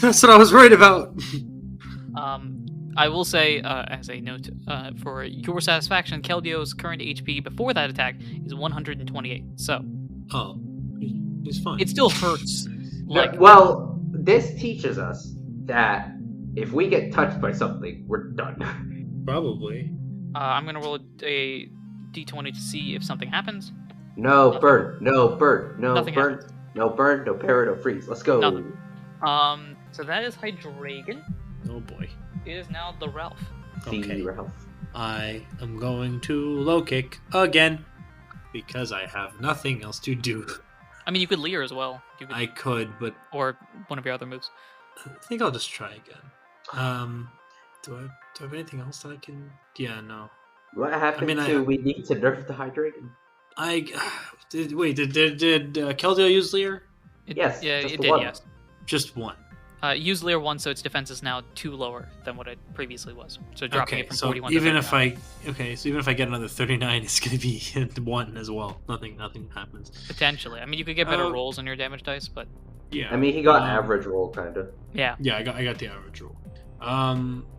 That's what I was worried about. I will say, as a note, for your satisfaction, Keldeo's current HP before that attack is 128. So. Oh, he's fine. It still hurts. Well, this teaches us that if we get touched by something, we're done. Probably. I'm gonna roll a d20 to see if something happens. No burn, no burn, no Nothing burn, happens. no burn, no parry, no freeze. Let's go. Nothing. So that is Hydreigon. Oh boy. It is now the Ralph. Okay. Ralph. I am going to low kick again because I have nothing else to do. I mean, you could Leer as well. I could, but or one of your other moves. I think I'll just try again. Do I have anything else that I can? Yeah, no. What happened we need to nerf the Hydreigon? Did Keldeo use Leer? Yes. Yeah, just it the did. one. Yes. Just one. Use Lear 1, so its defense is now 2 lower than what it previously was. So dropping it from so 41 even to 39. so even if I get another 39, it's gonna be 1 as well. Nothing happens. Potentially. I mean, you could get better rolls on your damage dice, but Yeah. I mean, he got average roll, kind of. yeah. Yeah, I got the average roll.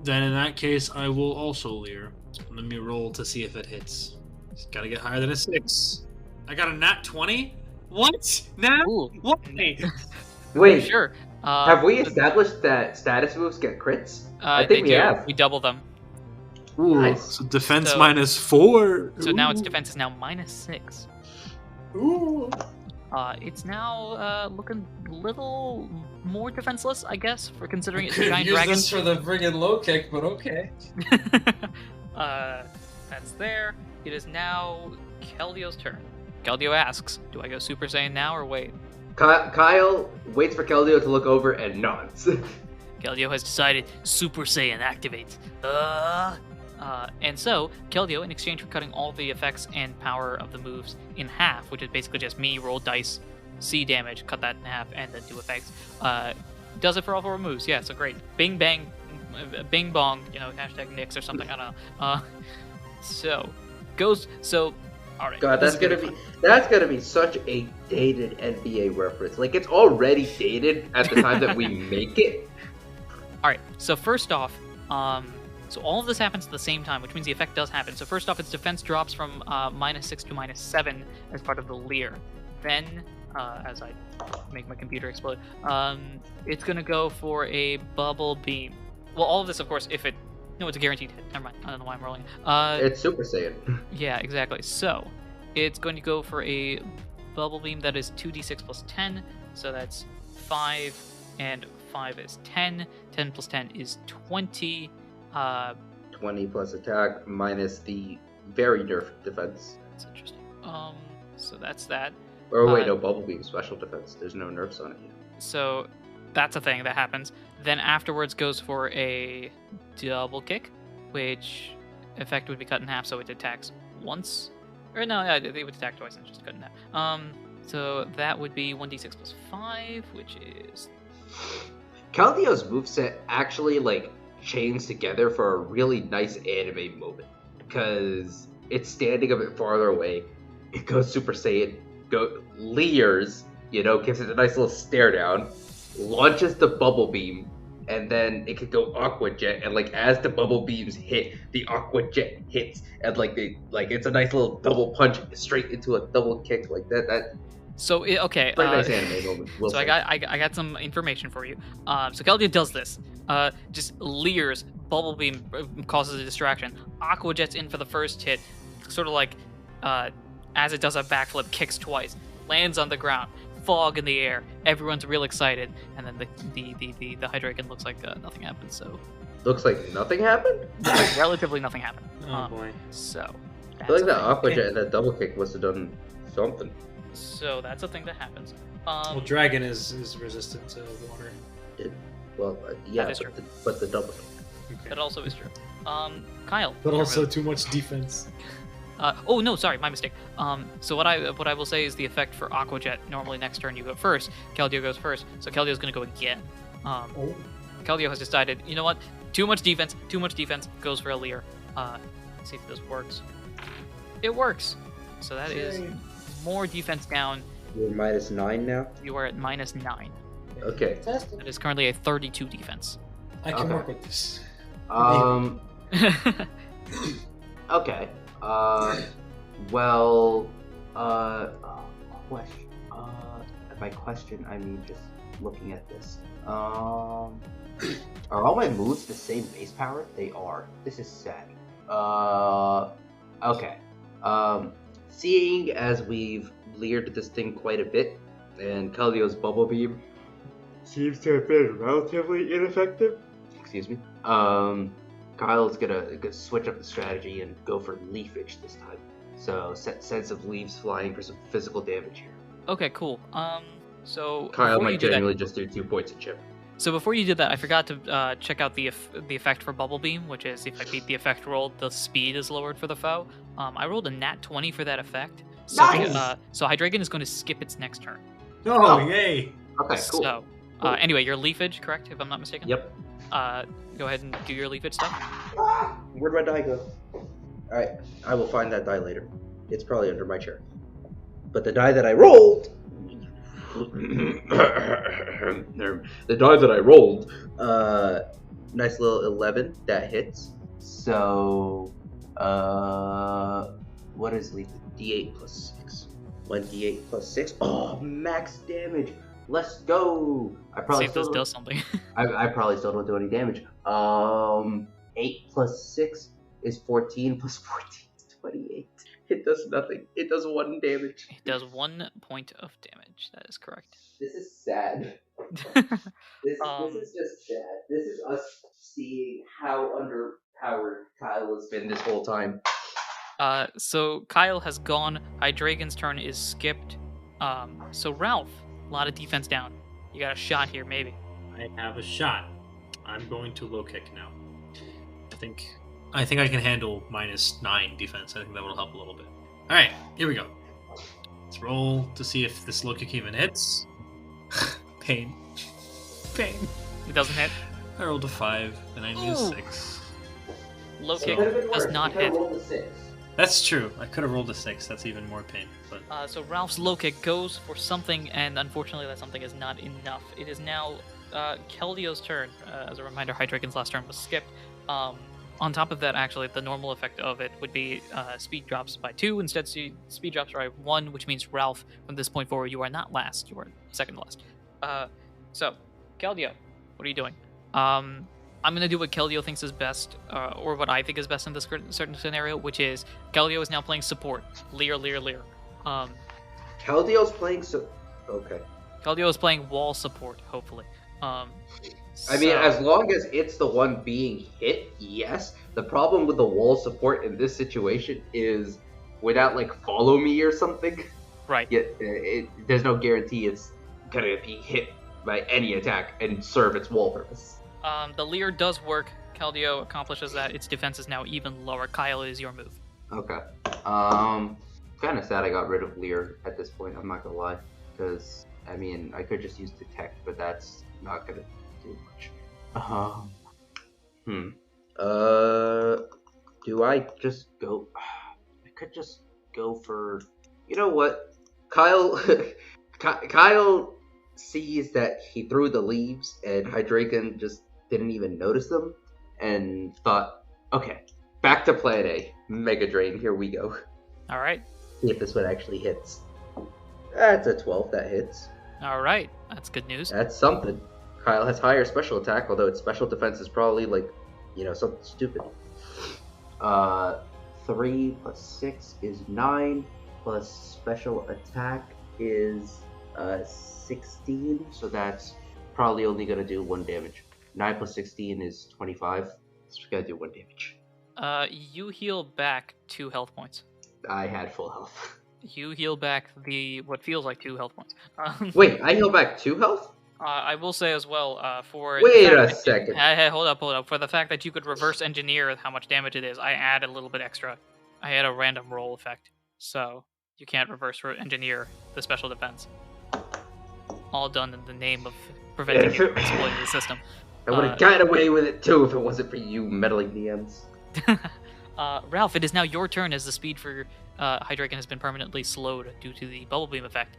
Then in that case, I will also Lear. Let me roll to see if it hits. It's gotta get higher than a 6. I got a nat 20. What? Now? Ooh. What? Wait, Sure. have we established that status moves get crits? I they think we do. have. We double them. Ooh, Nice. so defense So- -4. So now its Ooh. defense is now -6. Ooh. It's now looking a little more defenseless, I guess, for considering it's a Could giant use dragon. this for the friggin' low kick, but okay. That's there. It is now Keldio's turn. Keldio asks, do I go Super Saiyan now or wait? Kyle waits for Keldeo to look over and nods. Keldeo has decided Super Saiyan activates. And so, Keldeo, in exchange for cutting all the effects and power of the moves in half, which is basically just me roll dice, see damage, cut that in half, and then do effects, does it for all 4 moves. Yeah, so great. Bing bang, bing bong, hashtag Nix or something, I don't know. All right. God, this that's gonna be such a dated NBA reference. Like, it's already dated at the time that we make it. All right. So first off, so all of this happens at the same time, which means the effect does happen. So first off, its defense drops from -6 to -7 as part of the Lear. Then, as I make my computer explode, it's gonna go for a bubble beam. Well, all of this, of course, if it. No, it's a guaranteed hit. Never mind. I don't know why I'm rolling. It's Super Saiyan. Yeah, exactly. So, it's going to go for a bubble beam that is 2d6 plus 10. So that's 5, and 5 is 10. 10 plus 10 is 20. 20 plus attack minus the very nerfed defense. That's interesting. So that's that. Or wait, no, Bubble Beam special defense. There's no nerfs on it yet. So that's a thing that happens. Then afterwards goes for a double kick, which effect would be cut in half, so it attacks once. Or no, yeah, they would attack twice and just cut in half. So that would be 1d6 plus 5, which is... Caldeo's moveset actually, chains together for a really nice anime moment. Because it's standing a bit farther away. It goes Super Saiyan, leers, gives it a nice little stare down, launches the bubble beam, and then it could go Aqua Jet, and as the bubble beams hit, the Aqua Jet hits, and it's a nice little double punch straight into a double kick like that. So okay. Very nice anime moment. So I got some information for you. So Keldeo does this. Just leers, bubble beam causes a distraction. Aqua Jet's in for the first hit, sort of as it does a backflip, kicks twice, lands on the ground, fog in the air. Everyone's real excited, and then the Hydreigon looks like nothing happened. So looks like nothing happened. relatively nothing happened. Oh boy. So I feel like that thing. Aqua Jet and that double kick must have done something. So that's a thing that happens. Well, dragon is resistant to water. Well, yeah, That is true. but the double. Okay. That also is true. Kyle. But you're also up. too much defense. Oh no, sorry, my mistake. So what I will say is the effect for Aqua Jet. Normally next turn you go first. Keldeo goes first, so Keldeo's gonna go again. Oh. Keldeo has decided, you know what? Too much defense. Goes for a Lear. Let's see if this works. It works. So that is more defense down. You're -9 now. You are at -9. Okay. Fantastic. That is currently a 32 defense. I can Okay. work with this. Okay. Well. Question. By question, I mean just looking at this. Are all my moves the same base power? They are. This is sad. Okay. Seeing as we've leered this thing quite a bit, and Keldeo's bubble beam seems to have been relatively ineffective. Excuse me. Kyle's gonna switch up the strategy and go for leafage this time. So send some leaves flying for some physical damage here. Okay, cool. So Kyle before you might do that- genuinely just do 2 points of chip. So before you did that, I forgot to check out the effect for Bubble Beam, which is if I beat the effect roll, the speed is lowered for the foe. I rolled a nat 20 for that effect. So, Nice! so Hydreigon is going to skip its next turn. Oh, Oh. yay! Okay, cool. So Anyway, your leafage, correct? If I'm not mistaken. Yep. Go ahead and do your leafage stuff. Where'd my die go? Alright, I will find that die later. It's probably under my chair. But the die that I rolled... nice little 11, that hits. So, what is lethal? D8 plus 6. 1d8 plus 6. Oh, max damage. Let's go. I probably See if this does something. I probably still don't do any damage. 8 plus 6 is 14 plus 14 is 28. It does nothing. It does 1 damage. It does 1 point of damage. That is correct. This is sad. This is just sad. This is us seeing how underpowered Kyle has been this whole time. So Kyle has gone. Hydreigon's turn is skipped. So Ralph, a lot of defense down. You got a shot here, maybe. I have a shot. I'm going to low kick now. I think I can handle -9 defense. I think that will help a little bit. All right, here we go. Let's roll to see if this low kick even hits. Pain. It doesn't hit. I rolled a 5 and I need a 6. Low So kick it could've been does worse. not You could've hit. rolled a 6. That's true. I could have rolled a 6. That's even more pain. But So Ralph's low kick goes for something, and unfortunately that something is not enough. It is now Keldio's turn. As a reminder, Hydreigon's last turn was skipped. On top of that, actually, the normal effect of it would be speed drops by 2. Instead, speed drops by 1, which means Ralph, from this point forward, you are not last. You are second to last. So, Keldeo, what are you doing? I'm going to do what Keldeo thinks is best, or what I think is best in this certain scenario, which is Keldeo is now playing support. Leer. Keldeo's playing okay. Keldeo is playing wall support, hopefully. I mean, as long as it's the one being hit, yes. The problem with the wall support in this situation is without, like, follow me or something. Right. There's no guarantee it's gonna be hit by any attack and serve its wall purpose. The Leer does work. Keldeo accomplishes that. Its defense is now even lower. Kyle, is your move. Okay. Kind of sad I got rid of Leer at this point, I'm not gonna lie. Because, I mean, I could just use Detect, but that's not gonna do much. Do I just go... I could just go for... You know what? Kyle sees that he threw the leaves and Hydreigon just didn't even notice them and thought, okay, back to plan A. Mega Drain, here we go. Alright. See if this one actually hits. That's a 12, that hits. Alright, that's good news. That's something. Kyle has higher special attack, although its special defense is probably, like, you know, something stupid. 3 plus 6 is 9, plus special attack is 16, so that's probably only gonna do 1 damage. 9 plus 16 is 25, so it's gonna do 1 damage. You heal back 2 health points. I had full health. You heal back what feels like 2 health points. Wait, I heal back 2 health? I will say as well, for... Wait a second. Hey, hold up. For the fact that you could reverse engineer how much damage it is, I add a little bit extra. I had a random roll effect, so you can't reverse engineer the special defense. All done in the name of preventing you from exploiting the system. I would have gotten away with it too if it wasn't for you meddling DMs. Ralph, it is now your turn as the speed for Hydreigon has been permanently slowed due to the Bubble Beam effect.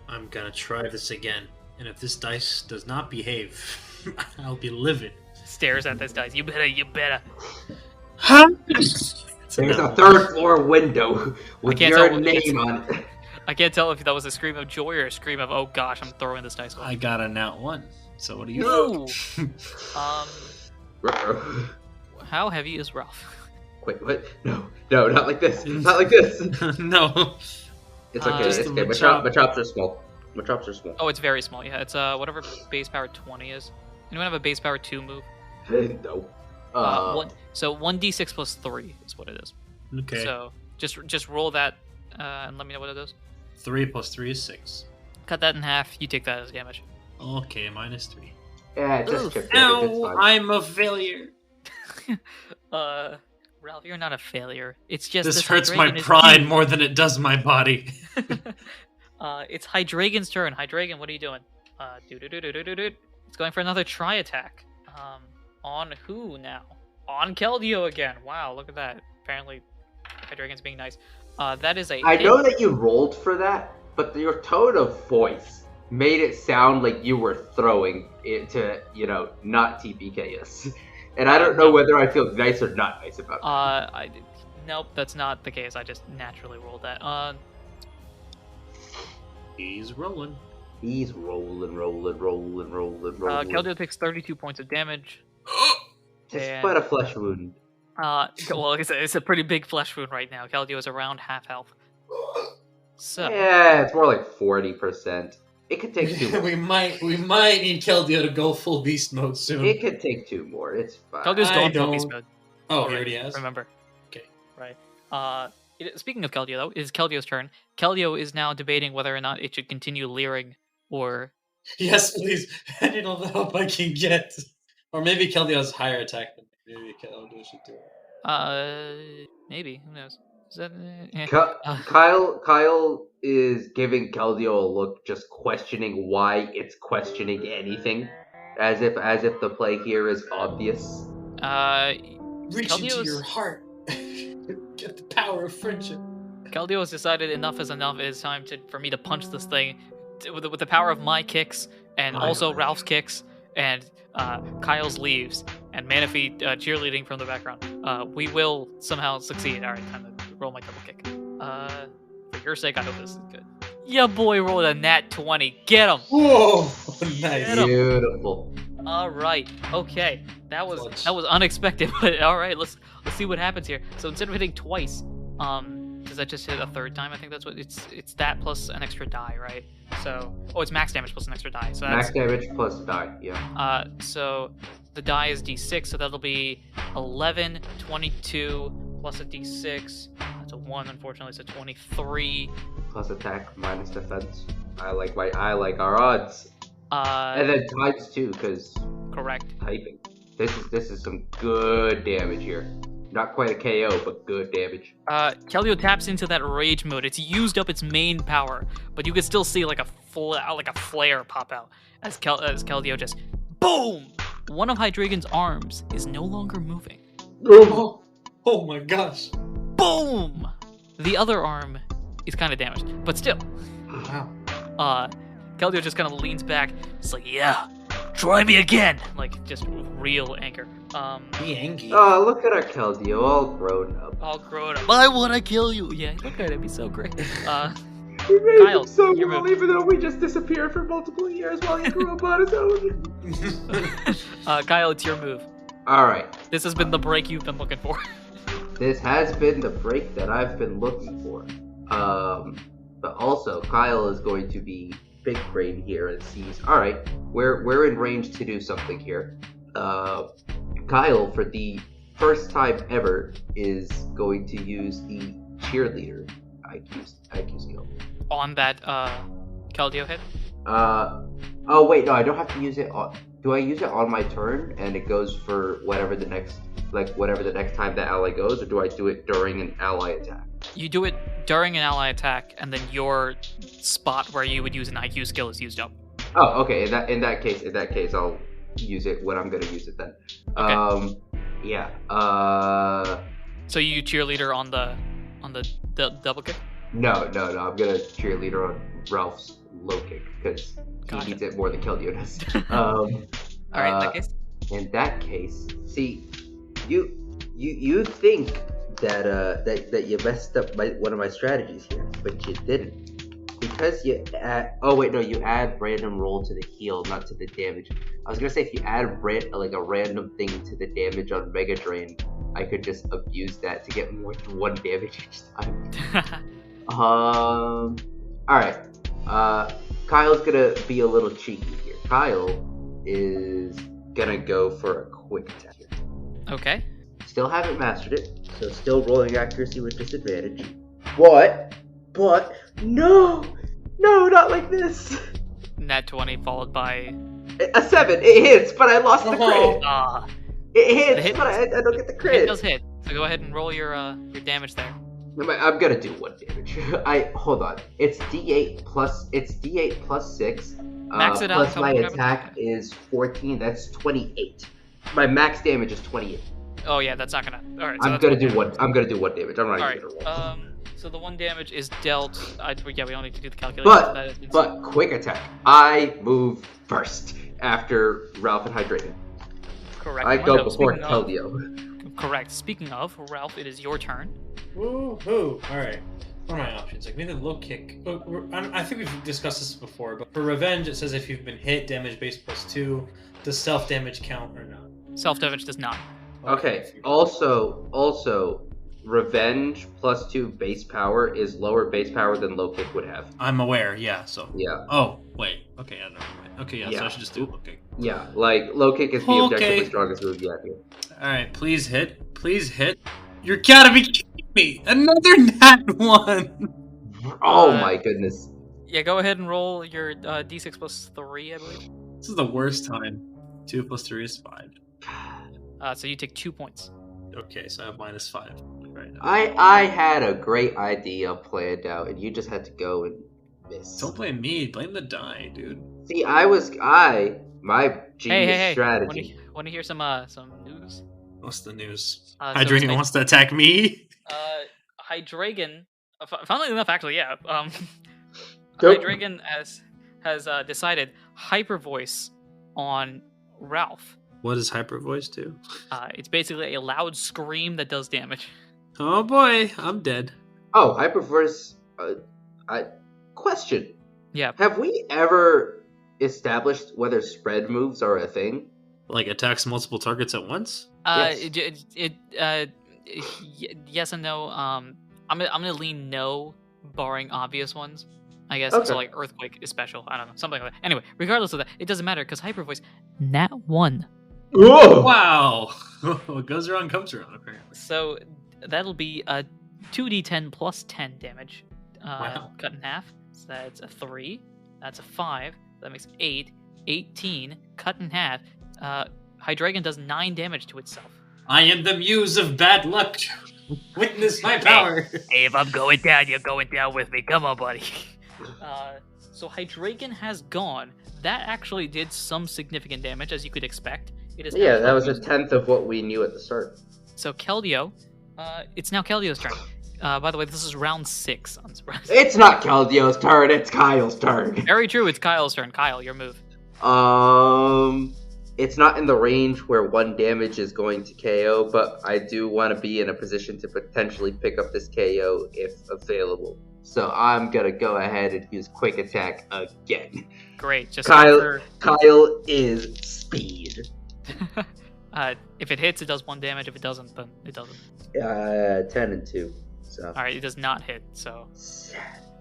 I'm gonna try this again, and if this dice does not behave, I'll be livid. Stares at this dice. You better. Huh? There's a 3rd floor window with your name on it. I can't tell if that was a scream of joy or a scream of, oh gosh, I'm throwing this dice away. I got a nat 1. So what do you think? How heavy is Ralph? Wait, what? No, not like this. Not like this. No. It's okay. It's okay. My chops are small. My chops are small. Oh, it's very small. Yeah, it's whatever base power 20 is. Anyone have a base power 2 move? No. So 1d6 plus 3 is what it is. Okay. So just roll that and let me know what it is. 3 plus 3 is 6. Cut that in half. You take that as damage. Okay, -3. Yeah, just chip Ow, I'm a failure. Ralph, you're not a failure. It's just this hurts my pride more than it does my body. It's Hydreigon's turn. Hydreigon, what are you doing? It's going for another try attack. On who now? On Keldeo again. Wow, look at that. Apparently, Hydreigon's being nice. That is a I hit. know that you rolled for that, but your tone of voice made it sound like you were throwing it to, not TPK us. And I don't know whether I feel nice or not nice about that. Nope, that's not the case. I just naturally rolled that. He's rolling. He's rolling. Keldeo takes 32 points of damage. Just but a flesh wound. Well, it's a pretty big flesh wound right now. Keldeo is around half health. So Yeah, it's more like 40%. It could take 2 more. we might need Keldeo to go full beast mode soon. It could take 2 more. It's fine. Keldeo's going full beast mode. Oh, he already has? Remember. Okay. Right. Speaking of Keldeo, though, it is Keldeo's turn. Keldeo is now debating whether or not it should continue leering or... Yes, please. I need all the help I can get. Or maybe Keldeo has higher attack than me. Maybe Keldeo should do it. Maybe. Who knows? Is that... Kyle is giving Keldeo a look, just questioning why it's questioning anything. As if the play here is obvious. Reach into your heart. Get the power of friendship. Keldeo has decided enough is enough. It is time for me to punch this thing with the power of my kicks and also Ralph's kicks and Kyle's leaves and Manaphy cheerleading from the background. We will somehow succeed. All right, time to roll my double kick. For your sake, I hope this is good. Yeah, boy, rolled a nat 20. Get him. Whoa, nice. Beautiful. All right. Okay. That was unexpected, but all right. Let's see what happens here. So instead of hitting twice, does that just hit a third time? I think that's what it's that plus an extra die, right? So it's max damage plus an extra die. So that's max damage plus die. Yeah. So the die is d6, so that'll be 11, 22 plus a d6. That's a 1, unfortunately. So 23 plus attack minus defense. I like our odds. And then times 2 because correct. Typing. This is some good damage here. Not quite a KO, but good damage. Keldeo taps into that rage mode. It's used up its main power, but you can still see like a flare pop out as Keldeo just boom. One of Hydreigon's arms is no longer moving. Oh my gosh! Boom. The other arm is kind of damaged, but still. Wow. Keldeo just kind of leans back. It's like, yeah, try me again. Like, just real anger. Be angry. Oh, look at our Keldeo, all grown up. Why would I kill you? Yeah, look at it. It'd be so great. We made Kyle, him so your well, move. even though we just disappeared for multiple years while he grew up on his own. Kyle, it's your move. Alright. This has been the break you've been looking for. This has been the break that I've been looking for. But also, Kyle is going to be big brain here and sees, alright, we're in range to do something here. Kyle, for the first time ever, is going to use the cheerleader IQ skill. On that Keldeo hit? Oh wait, no, I don't have to use it on... Do I use it on my turn and it goes for whatever the next time that ally goes, or do I do it during an ally attack? You do it during an ally attack, and then your spot where you would use an IQ skill is used up. Oh, okay. In that case, I'll use it when I'm gonna use it then. Okay. Yeah. So you cheerleader on the double kick? No. I'm gonna cheerleader on Ralph's low kick because he needs it more than Keldeo does. All right. In that case. In that case, see, you think that you messed up one of my strategies here, but you didn't. Because you add... Oh, wait, no, you add random roll to the heal, not to the damage. I was gonna say, if you add a random thing to the damage on Mega Drain, I could just abuse that to get more than 1 damage each time. Alright. Kyle's gonna be a little cheeky here. Kyle is gonna go for a quick attack here. Okay. Still haven't mastered it, so still rolling accuracy with disadvantage. But no, not like this. Nat 20 followed by a 7. It hits, but I lost the crit. It hits, but I don't get the crit. It does hit. So go ahead and roll your damage there. I'm gonna do 1 damage. Hold on. It's D8 plus 6, Max it out. Plus tell my me what happens. attack is 14. That's 28. My max damage is 28. Oh yeah, that's not gonna. All right, so I'm that's gonna one do damage. one. I'm gonna do one damage. I'm not All even right. gonna roll. So the 1 damage is dealt. Yeah, we don't need to do the calculation. But quick attack. I move first after Ralph and Hydrated. Correct. I go before Speaking of- Keldeo. Correct. Speaking of Ralph, it is your turn. Woohoo! Alright. What are my options? Like, maybe the low kick. I think we've discussed this before, but for revenge, it says if you've been hit, damage base +2. Does self damage count or not? Self damage does not. Okay. Also, revenge +2 base power is lower base power than low kick would have. I'm aware, yeah, so. Yeah. Oh, wait. Okay, I never mind. Okay, yeah, so Yeah. I should just do low kick. Yeah, like low kick is the Okay. objectively strongest move you have here. Alright, please hit. Please hit. You're gotta be kidding me! Another nat 1! Oh my goodness. Yeah, go ahead and roll your d6 plus 3, I believe. This is the worst time. 2 plus 3 is 5. So you take 2 points. Okay, so I have -5 right now. I had a great idea planned out, and you just had to go and miss. Don't blame me, blame the die, dude. See, my genius Hey! strategy. Want to hear some news? What's the news? So Hydrating it's wants to attack me? Hydragon. Funnily enough, actually, yeah. Nope. Hydragon has decided hyper voice on Ralph. What does hyper voice do? It's basically a loud scream that does damage. Oh boy, I'm dead. Oh, Hyperverse. Question. Yeah. Have we ever established whether spread moves are a thing? Like attacks multiple targets at once? Yes and no. I'm gonna lean no, barring obvious ones. I guess Okay. so. Like earthquake is special. I don't know, something like that. Anyway, regardless of that, it doesn't matter because hyper voice nat 1. Whoa! Wow! What goes around comes around, apparently. So that'll be a 2d10 plus 10 damage. Wow. Cut in half. So that's a 3. That's a 5. That makes 8. 18. Cut in half. Hydragon does 9 damage to itself. I am the muse of bad luck. Witness my power. Hey, if I'm going down, you're going down with me. Come on, buddy. So Hydragon has gone. That actually did some significant damage, as you could expect. It is Yeah, now that was a Keldeo's- tenth of what we knew at the start. So Keldeo, it's now Keldeo's turn. By the way, this is round 6. Unsurprisingly. It's not Keldeo's turn, it's Kyle's turn. Very true. It's Kyle's turn. Kyle, your move. It's not in the range where 1 damage is going to KO, but I do want to be in a position to potentially pick up this KO if available. So I'm gonna go ahead and use quick attack again. Great. Just Kyle is speed. if it hits, it does 1 damage. If it doesn't, then it doesn't. 10 and 2. So All right, it does not hit. So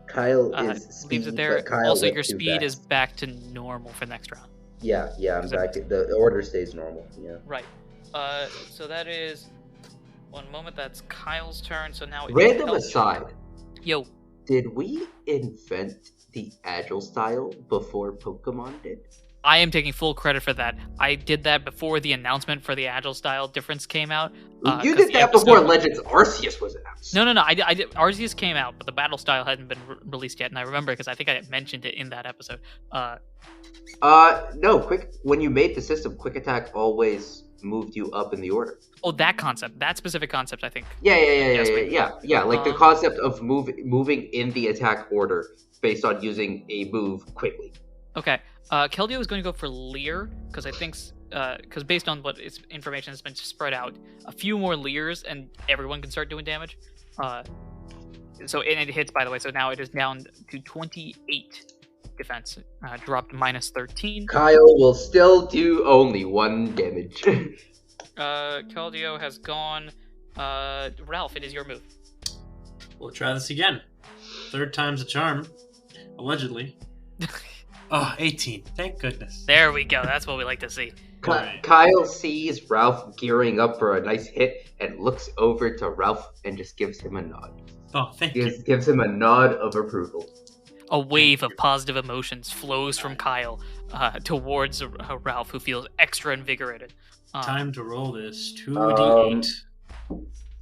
Kyle is speed, leaves it there. but Kyle Also, went your too speed fast. is back to normal for next round. Yeah, I'm back. The order stays normal. Yeah. Right. So that is 1 moment. That's Kyle's turn. So now it's Random Kel's- aside, Yo, did we invent the agile style before Pokemon did? I am taking full credit for that. I did that before the announcement for the Agile style difference came out. You 'cause did the that before episode- Legends Arceus was announced. No. I did. Arceus came out, but the battle style hadn't been released yet, and I remember because I think I mentioned it in that episode. No, when you made the system, quick attack always moved you up in the order. Oh, that concept, that specific concept, I think. Yeah. Like the Uh, concept of moving in the attack order based on using a move quickly. Okay. Keldeo is going to go for Leer because I think, because based on what information has been spread out, a few more Leers and everyone can start doing damage. So and it hits, by the way. So now it is down to 28 defense, dropped to -13. Kyle will still do only 1 damage. Keldeo has gone. Ralph, it is your move. We'll try this again. 3rd time's a charm. Allegedly. Oh, 18. Thank goodness. There we go. That's what we like to see. Right. Kyle sees Ralph gearing up for a nice hit and looks over to Ralph and just gives him a nod. Oh, thank you. Just gives him a nod of approval. A wave of positive emotions flows from Kyle towards Ralph, who feels extra invigorated. Time to roll this. 2d8.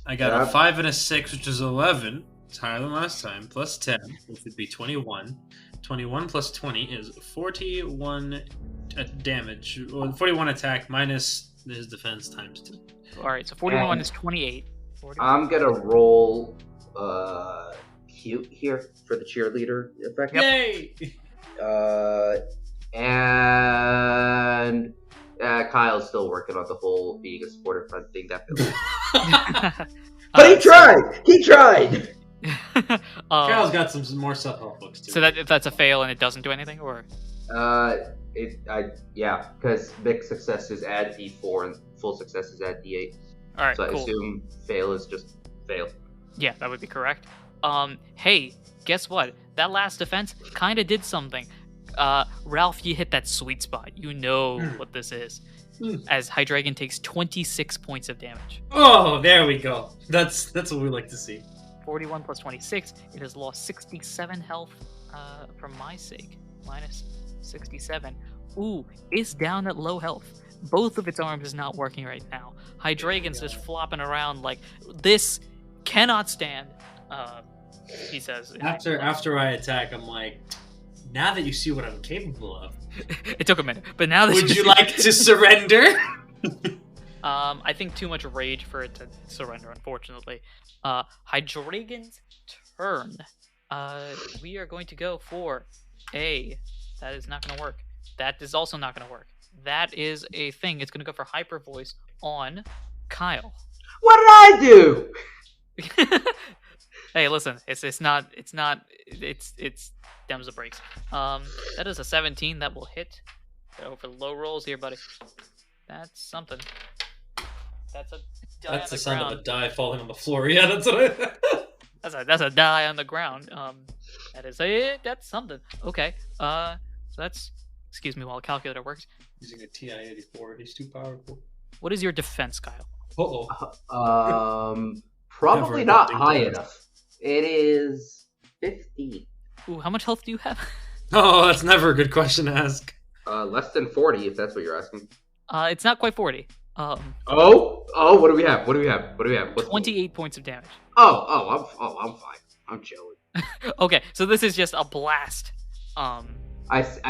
I got a 5 and a 6, which is 11. It's higher than last time. Plus 10, which would be 21. 21 plus 20 is 41 damage. Or 41 attack minus his defense times 2. Alright, so 41 is 28. 41. I'm gonna roll cute here for the cheerleader effect. Yay! And Kyle's still working on the whole being a supportive friend thing. Definitely. But he tried! He tried! Kyle's got some more self-help books too. So if that's a fail and it doesn't do anything, or? Yeah, because mixed successes add D4 and full successes add D8. Alright, So I cool. assume fail is just fail. Yeah, that would be correct. Hey, guess what? That last defense kind of did something. Ralph, you hit that sweet spot. You know what this is. As Hydreigon takes 26 points of damage. Oh, there we go. That's what we like to see. 41 plus 26, it has lost 67 health for my sake. Minus 67. Ooh, it's down at low health. Both of its arms is not working right now. Hydreigon's just flopping around like, this cannot stand, he says. After I attack, I'm like, now that you see what I'm capable of, It took a minute, but now that would you like to surrender? I think too much rage for it to surrender, unfortunately. Hydreigon's turn. We are going to go for a... That is not going to work. That is also not going to work. That is a thing. It's going to go for Hyper Voice on Kyle. What did I do? Hey, listen. It's Dems the brakes. That is a 17. That will hit. Go for low rolls here, buddy. That's something. That's a die That's on the sound ground. of a die falling on the floor. Yeah, that's what That's a die on the ground. That's something. Okay. So that's, excuse me while the calculator works. Using a TI-84, he's too powerful. What is your defense, Kyle? Probably Never not think high that. enough. It is 50. Ooh, how much health do you have? Oh, that's never a good question to ask. Less than 40, if that's what you're asking. It's not quite 40. What do we have? What's 28 points of damage. I'm fine. I'm chilling. Okay, so this is just a blast. I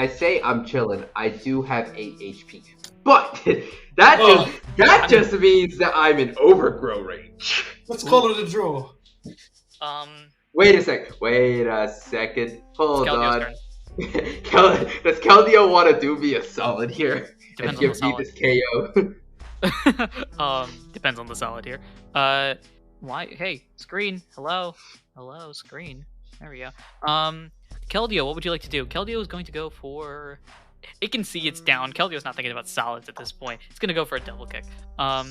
say I'm chilling. I do have 8 HP, but that just means that I'm in overgrow range. Let's call it a draw. Wait a second. Hold Keldio's on. turn. Does Keldio want to do me a solid here and Depends on give the me this KO? Depends on the solid here. Why? Hey, screen. Hello, screen. There we go. Keldio, what would you like to do? Keldio is going to go for... It can see it's down. Keldio's not thinking about solids at this point. It's going to go for a double kick. So,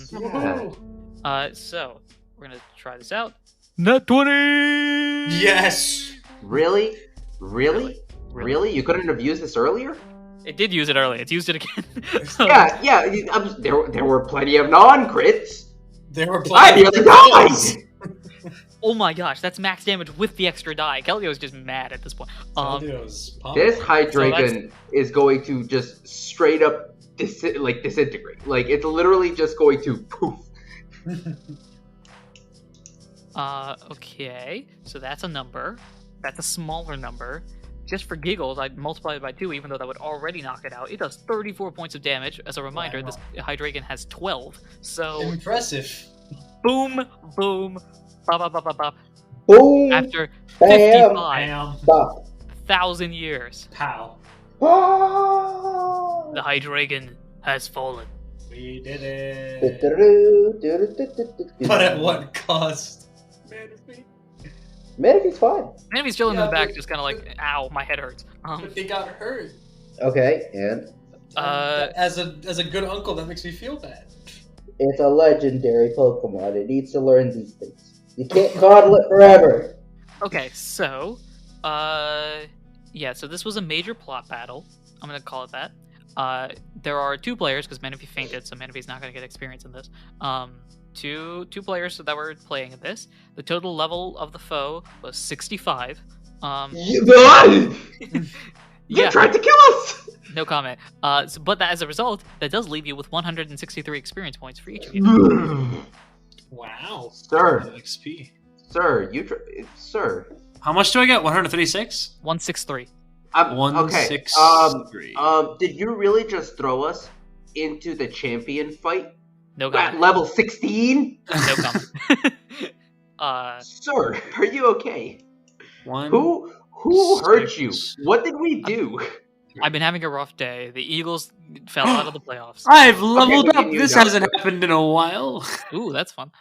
we're going to try this out. Net 20! Yes! Really? You couldn't have used this earlier? It did use it earlier. It's used it again. Yeah. There were plenty of non-crits. There were I nearly died! Oh my gosh, that's max damage with the extra die. Keldio's just mad at this point. This Hydreigon is going to just straight up disintegrate. Like, it's literally just going to poof. Okay. So that's a number. That's a smaller number. Just for giggles, I'd multiply it by 2, even though that would already knock it out. It does 34 points of damage. As a reminder, Wow. this Hydreigon has 12. So, Impressive. boom, boom, bop, bop, bop, bop, bop. Boom! After Bam! 55,000 years, Pow. the Hydreigon has fallen. We did it. But at what cost? Manaphy's fine. Manaphy's chilling in Yeah, the back, but- just kind of like, ow, my head hurts. But they got hurt. Okay, and As a good uncle, that makes me feel bad. it's a legendary Pokemon. It needs to learn these things. You can't coddle it forever. Okay, so, yeah, so this was a major plot battle. I'm gonna call it that. There are 2 players, because Manaphy fainted, so Manaphy's not gonna get experience in this. Two players that were playing in this. The total level of the foe was 65. You Yeah, tried to kill us! no comment. But as a result, that does leave you with 163 experience points for each of you. Wow. Sir. XP. Sir, sir. How much do I get? 136? 163. Okay. 163. Did you really just throw us into the champion fight No at comment. level 16? No comment. Sir, are you okay? One. Who hurt you? What did we do? I've been having a rough day. The Eagles fell out of the playoffs. I've leveled up. continue, This Doctor. hasn't happened in a while. Ooh, that's fun.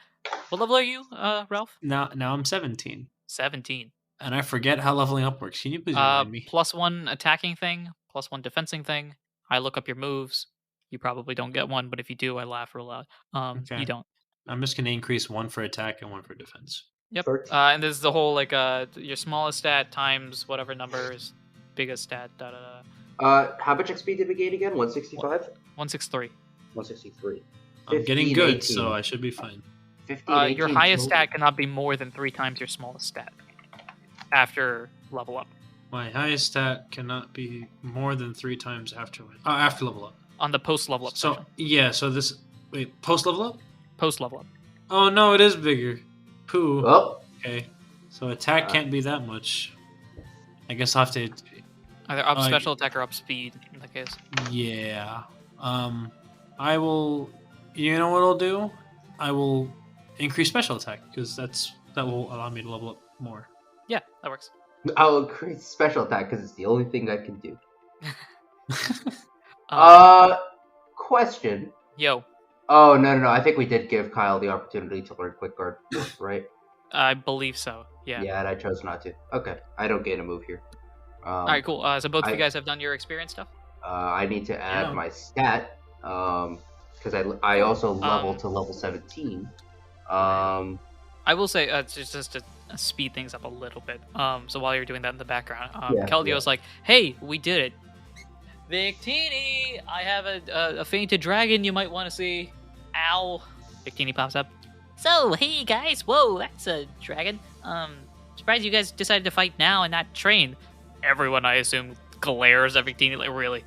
What level are you, Ralph? Now I'm 17. 17. And I forget how leveling up works. Can you please remind me? +1 attacking thing, +1 defensing thing. I look up your moves. You probably don't get one, but if you do, I laugh real loud. Okay. You don't. I'm just going to increase 1 for attack and 1 for defense. Yep. 13. And this is the whole like your smallest stat times whatever numbers, biggest stat. How much XP did we gain again? 165? 163. 163. I'm getting 15, good, 18. so I should be fine. 15, Your 18 highest total. stat cannot be more than 3 times your smallest stat after level up. My highest stat cannot be more than 3 times after level up. On the post level up So section. yeah, so this post level up? Post level up. Oh no, it is bigger. Pooh. Oh, Okay. So attack can't be that much. I guess I'll have to. Either up special attack or up speed in that case. Yeah. I will. You know what I'll do? I will increase special attack because that will allow me to level up more. Yeah, that works. I'll increase special attack because it's the only thing I can do. Question. Yo, Oh, no. I think we did give Kyle the opportunity to learn Quick Guard, right? I believe so. Yeah. Yeah, and I chose not to. Okay, I don't gain a move here. All right, cool. So both of you I- guys have done your experience stuff. I need to add Yeah. my stat, because I also leveled to level 17. I will say, just to speed things up a little bit. So while you're doing that in the background, Yeah, Keldio's like, "Hey, we did it, Victini! I have a fainted dragon you might want to see." Ow! Victini pops up. So, hey guys, whoa, that's a dragon. Surprised you guys decided to fight now and not train. Everyone, I assume, glares at Victini like, really.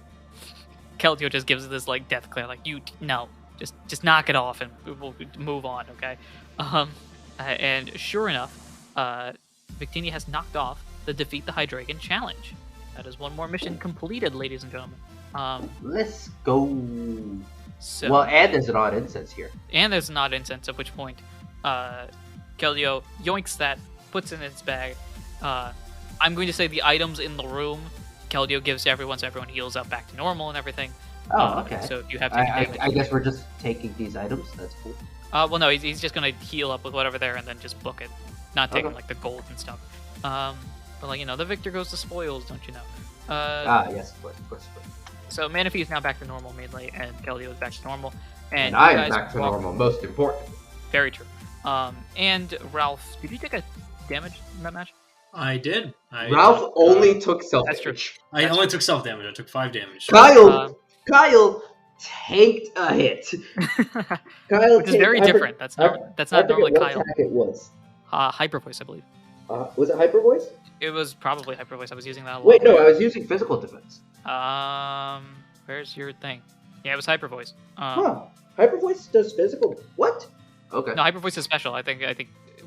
Keltio just gives this like death glare, like, no, just knock it off and we'll move on, okay? And sure enough, Victini has knocked off the Defeat the Hydreigon challenge. That is one more mission completed, ladies and gentlemen. Let's go. So, Well, and there's an odd incense here. and there's an odd incense, at which point, Keldeo yoinks that, puts it in its bag. I'm going to say the items in the room, Keldeo gives to everyone, so everyone heals up back to normal and everything. Oh, okay. So if you have taken damage, I guess we're just taking these items. That's cool. well, no, he's just gonna heal up with whatever there and then just book it, not taking Okay. like the gold and stuff. But like the victor goes to spoils, don't you know? Yes, of course. So Manaphy is now back to normal mainly, and Keldeo is back to normal, and I you am guys back to walk- normal. Most important. Very true. And Ralph, did you take a damage in that match? I did. Ralph only took self That's true. damage. I only took self damage. I took 5 damage. Kyle tanked a hit. Kyle Which is very different. That's not normally what Kyle. attack it was. Hyper voice, I believe. Was it hyper voice? It was probably hyper voice. I was using that a lot. Wait, no, I was using physical defense. Where's your thing? Yeah, it was hyper voice. Hyper voice does physical. What? Okay. No, hyper voice is special. I think.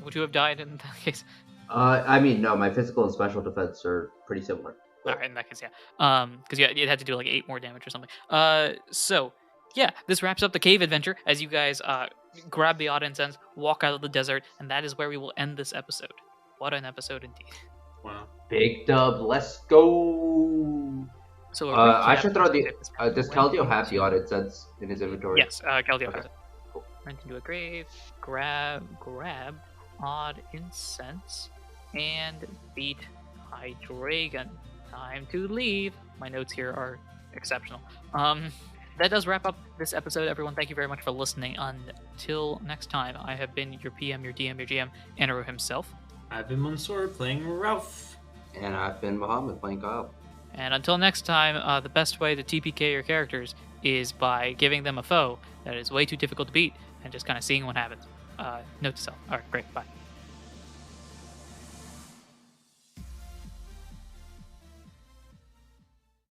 Would you have died in that case? I mean, no, my physical and special defense are pretty similar. All right, in that case, yeah. Because it had to do like 8 more damage or something. So yeah, this wraps up the cave adventure as you guys grab the odd incense, walk out of the desert, and that is where we will end this episode. What an episode indeed. Wow. Big dub, let's go. So I should throw the. Does Keldeo have the odd incense in his inventory? Yes, Keldeo has Okay. it. Cool. Run into a grave, grab odd incense, and beat Hydreigon. Time to leave. My notes here are exceptional. That does wrap up this episode, everyone. Thank you very much for listening. Until next time, I have been your PM, your DM, your GM, Anirudh himself. I've been Mansour playing Ralph. And I've been Muhammad playing Kyle. And until next time, the best way to TPK your characters is by giving them a foe that is way too difficult to beat and just kind of seeing what happens. Note to self. All right, great. Bye.